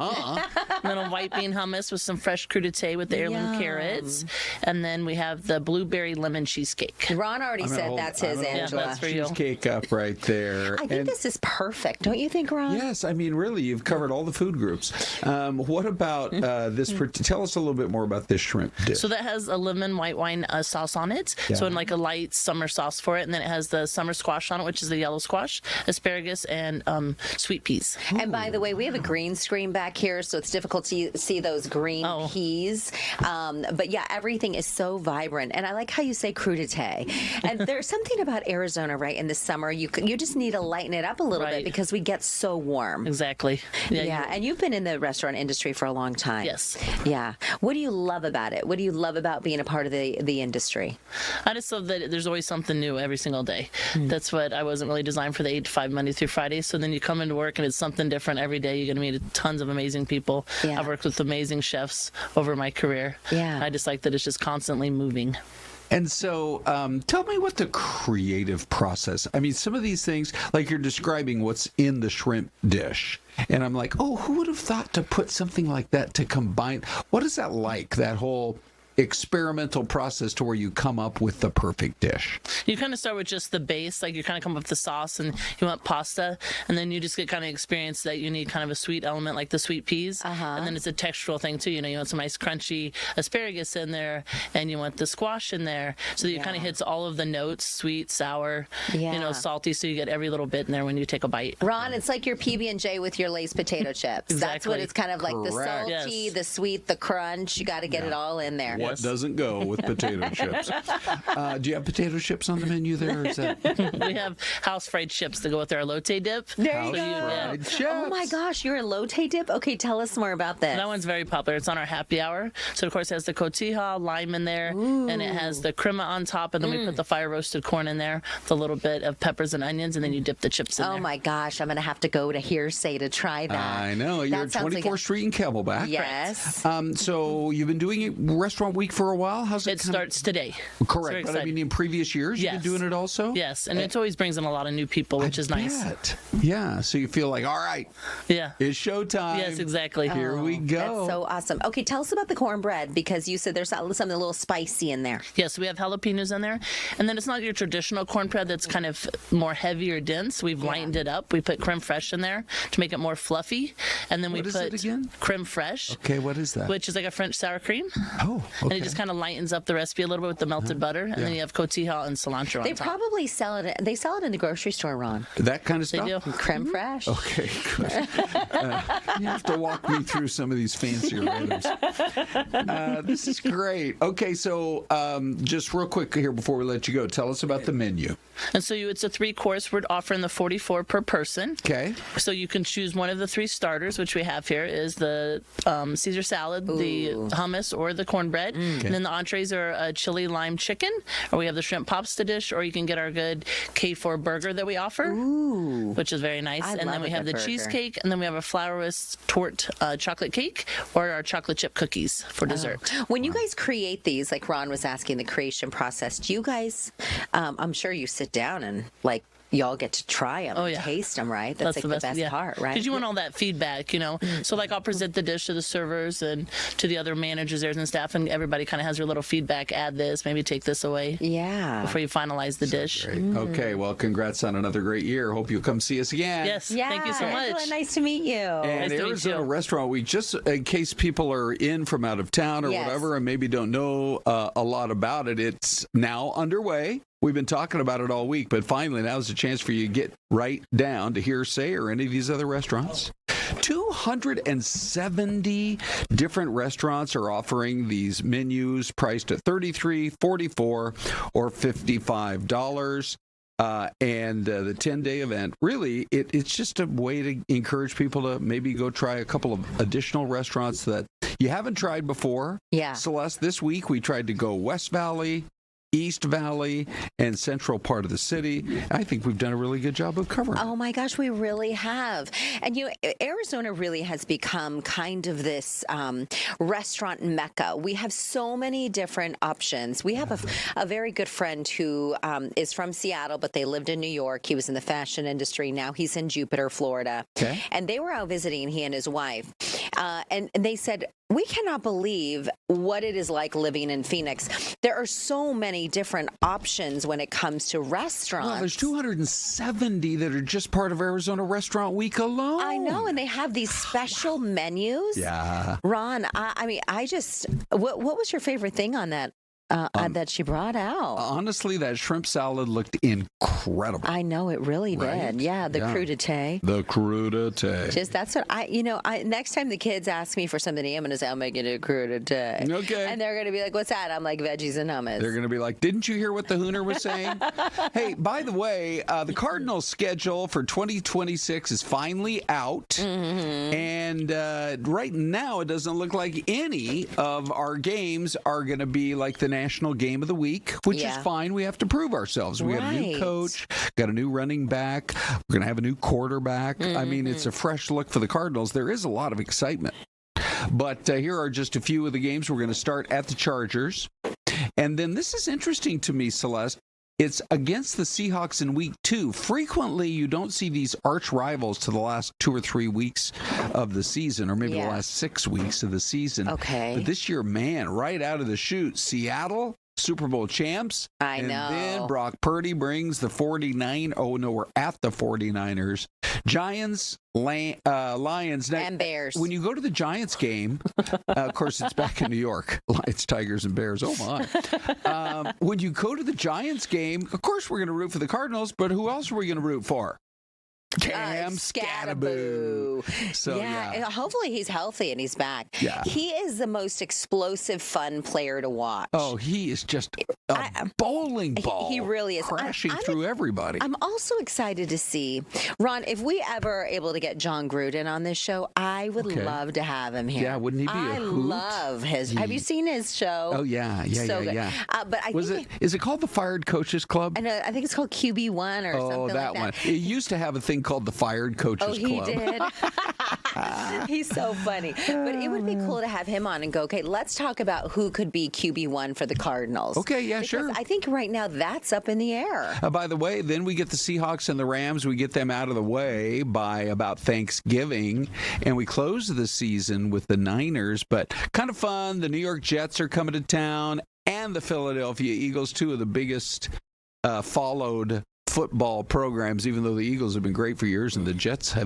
then a white bean hummus with some fresh crudité with the heirloom carrots. And then we have the blueberry lemon cheesecake.
Ron already said that's his, Angela.
Yeah, that's for you.
Cheesecake up right there.
I think this is perfect. Don't you think, Ron?
Yes. Really, you've covered all the food groups. What about this? Tell us a little bit more about this shrimp dish.
So that has a lemon white wine sauce on it. Yeah. So in like a light summer sauce for it. And then it has the summer squash on it, which is the yellow squash, asparagus, and sweet peas.
And by the way, we have a green screen back here, so it's difficult to see those green peas. But yeah, everything is so vibrant. And I like how you say crudité. And there's something about Arizona, right, in the summer. You just need to lighten it up a little bit because we get so warm.
Exactly.
Yeah, and you've been in the restaurant industry for a long time. time.
Yes.
Yeah. What do you love about it? What do you love about being a part of the industry?
I just love that there's always something new every single day. That's what I wasn't really designed for, the 8 to 5 Monday through Friday. So then you come into work and it's something different every day. You're going to meet tons of amazing people.
Yeah.
I've worked with amazing chefs over my career.
Yeah.
I just like that it's just constantly moving.
And so tell me what the creative process, I mean, some of these things, like you're describing what's in the shrimp dish. And I'm like, oh, who would have thought to put something like that to combine? What is that like, that whole experimental process to where you come up with the perfect dish?
You kind of start with just the base, like you kind of come up with the sauce and you want pasta, and then you just get kind of experience that you need kind of a sweet element like the sweet peas, and then it's a textural thing too. You know, you want some nice crunchy asparagus in there, and you want the squash in there, so that you kind of hits all of the notes, sweet, sour, you know, salty, so you get every little bit in there when you take a bite.
Ron, it's like your PB&J with your Lay's potato chips. That's what it's kind of like, the salty, the sweet, the crunch. You got to get it all in there.
What doesn't go with potato chips? Do you have potato chips on the menu there? Or is that...
We have house fried chips to go with our elote dip.
There you go. Oh my gosh, you're a elote dip? Okay, tell us more about this.
That one's very popular. It's on our happy hour. So, of course, it has the cotija, lime in there, and it has the crema on top, and then we put the fire roasted corn in there, with a little bit of peppers and onions, and then you dip the chips in there.
Oh my gosh, I'm going to have to go to Hearsay to try that.
I know. You're at 24th Street in Camelback.
Yes.
So you've been doing it Restaurant Week for a while? How's it?
It starts today.
Correct. But I mean, in previous years, you've been doing it also?
Yes, and it always brings in a lot of new people, which is nice.
Yeah, so you feel like, all right, it's showtime.
Yes, exactly.
Here we go.
That's so awesome. Okay, tell us about the cornbread, because you said there's something a little spicy in there.
Yes, we have jalapenos in there, and then it's not your traditional cornbread that's kind of more heavy or dense. We've lightened it up. We put creme fraiche in there to make it more fluffy, and then we
What is
put
it again?
creme fraiche.
Okay, what is that?
Which is like a French sour cream.
Oh, okay.
And it just kind of lightens up the recipe a little bit with the melted butter, and then you have cotija and cilantro
They
on top.
probably sell it. They sell it in the grocery store, Ron.
That kind of stuff?
They do.
Creme fraiche.
Okay, good. You have to walk me through some of these fancier items. This is great. Okay, so just real quick here before we let you go, tell us about the menu.
And so it's a 3-course. We're offering the $44 per person.
Okay.
So you can choose one of the 3 starters, which we have here is the Caesar salad, the hummus, or the cornbread. And then the entrees are a chili lime chicken, or we have the shrimp pasta dish, or you can get our good K4 burger that we offer, which is very nice. And then we have the cheesecake, and then we have a flourless torte chocolate cake, or our chocolate chip cookies for dessert.
When you guys create these, like Ron was asking, the creation process, do you guys, I'm sure you sit down and like, y'all get to try them, taste them, right? That's like the best part, right?
Because you want all that feedback, you know. So like I'll present the dish to the servers and to the other managers there and staff, and everybody kind of has their little feedback. Add this, maybe take this away.
Yeah.
Before you finalize the dish.
Okay, well, congrats on another great year. Hope you'll come see us again.
Yes, thank you so much.
Angela, nice to meet you.
And Arizona Restaurant Week, just in case people are in from out of town or whatever and maybe don't know a lot about it, it's now underway. We've been talking about it all week, but finally now's a chance for you to get right down to Hearsay or any of these other restaurants. 270 different restaurants are offering these menus priced at $33, $44, or $55. And the 10-day event, really, it's just a way to encourage people to maybe go try a couple of additional restaurants that you haven't tried before.
Yeah.
Celeste, this week we tried to go West Valley, East Valley, and central part of the city. I think we've done a really good job of covering.
Oh my gosh, we really have. And Arizona really has become kind of this restaurant mecca. We have so many different options. We have a very good friend who is from Seattle, but they lived in New York. He was in the fashion industry. Now he's in Jupiter, Florida. Okay. And they were out visiting, he and his wife. And they said, we cannot believe what it is like living in Phoenix. There are so many different options when it comes to restaurants.
Well, there's 270 that are just part of Arizona Restaurant Week alone.
I know, and they have these special menus.
Yeah.
Ron, I mean, what was your favorite thing on that that she brought out.
Honestly, that shrimp salad looked incredible.
I know it really
Right?
did. Yeah, the crudité.
The crudité.
Just that's what I next time the kids ask me for something, I'm going to say, I'm making a crudité.
Okay.
And they're going to be like, what's that? I'm like, veggies and hummus.
They're going to be like, didn't you hear what the Hooner was saying? Hey, by the way, the Cardinals schedule for 2026 is finally out.
Mm-hmm.
And right now, it doesn't look like any of our games are going to be like the national game of the week, which is fine. We have to prove ourselves. We got a new coach, got a new running back. We're going to have a new quarterback. I mean, it's a fresh look for the Cardinals. There is a lot of excitement. But here are just a few of the games. We're going to start at the Chargers. And then this is interesting to me, Celeste. It's against the Seahawks in week 2. Frequently, you don't see these arch rivals to the last 2 or 3 weeks of the season, or maybe the last 6 weeks of the season.
Okay.
But this year, man, right out of the chute, Seattle, Super Bowl champs.
I
and
know.
And then Brock Purdy brings the 49. Oh, no, we're at the 49ers. Giants, Lions. Now,
and Bears.
When you go to the Giants game, of course, it's back in New York. Lions, Tigers, and Bears. Oh, my. When you go to the Giants game, of course, we're going to root for the Cardinals, but who else are we going to root for? Cam Scatterboo. So,
hopefully he's healthy and he's back.
Yeah.
He is the most explosive, fun player to watch.
Oh, he is just a bowling ball.
He really is.
Crashing through everybody.
I'm also excited to see, Ron, if we ever are able to get John Gruden on this show, I would love to have him here.
Yeah, wouldn't he be a hoot?
I love his. Have you seen his show?
Oh, yeah.
So good. But
is it called the Fired Coaches Club?
I think it's called QB1 or something like that.
Oh, that one. It used to have a thing called the Fired Coaches Club.
Oh, he did. He's so funny. But it would be cool to have him on and go, okay, let's talk about who could be QB1 for the Cardinals.
Okay, yeah,
because
sure.
I think right now that's up in the air.
By the way, then we get the Seahawks and the Rams. We get them out of the way by about Thanksgiving, and we close the season with the Niners. But kind of fun. The New York Jets are coming to town, and the Philadelphia Eagles, two of the biggest followed football programs, even though the Eagles have been great for years and the Jets have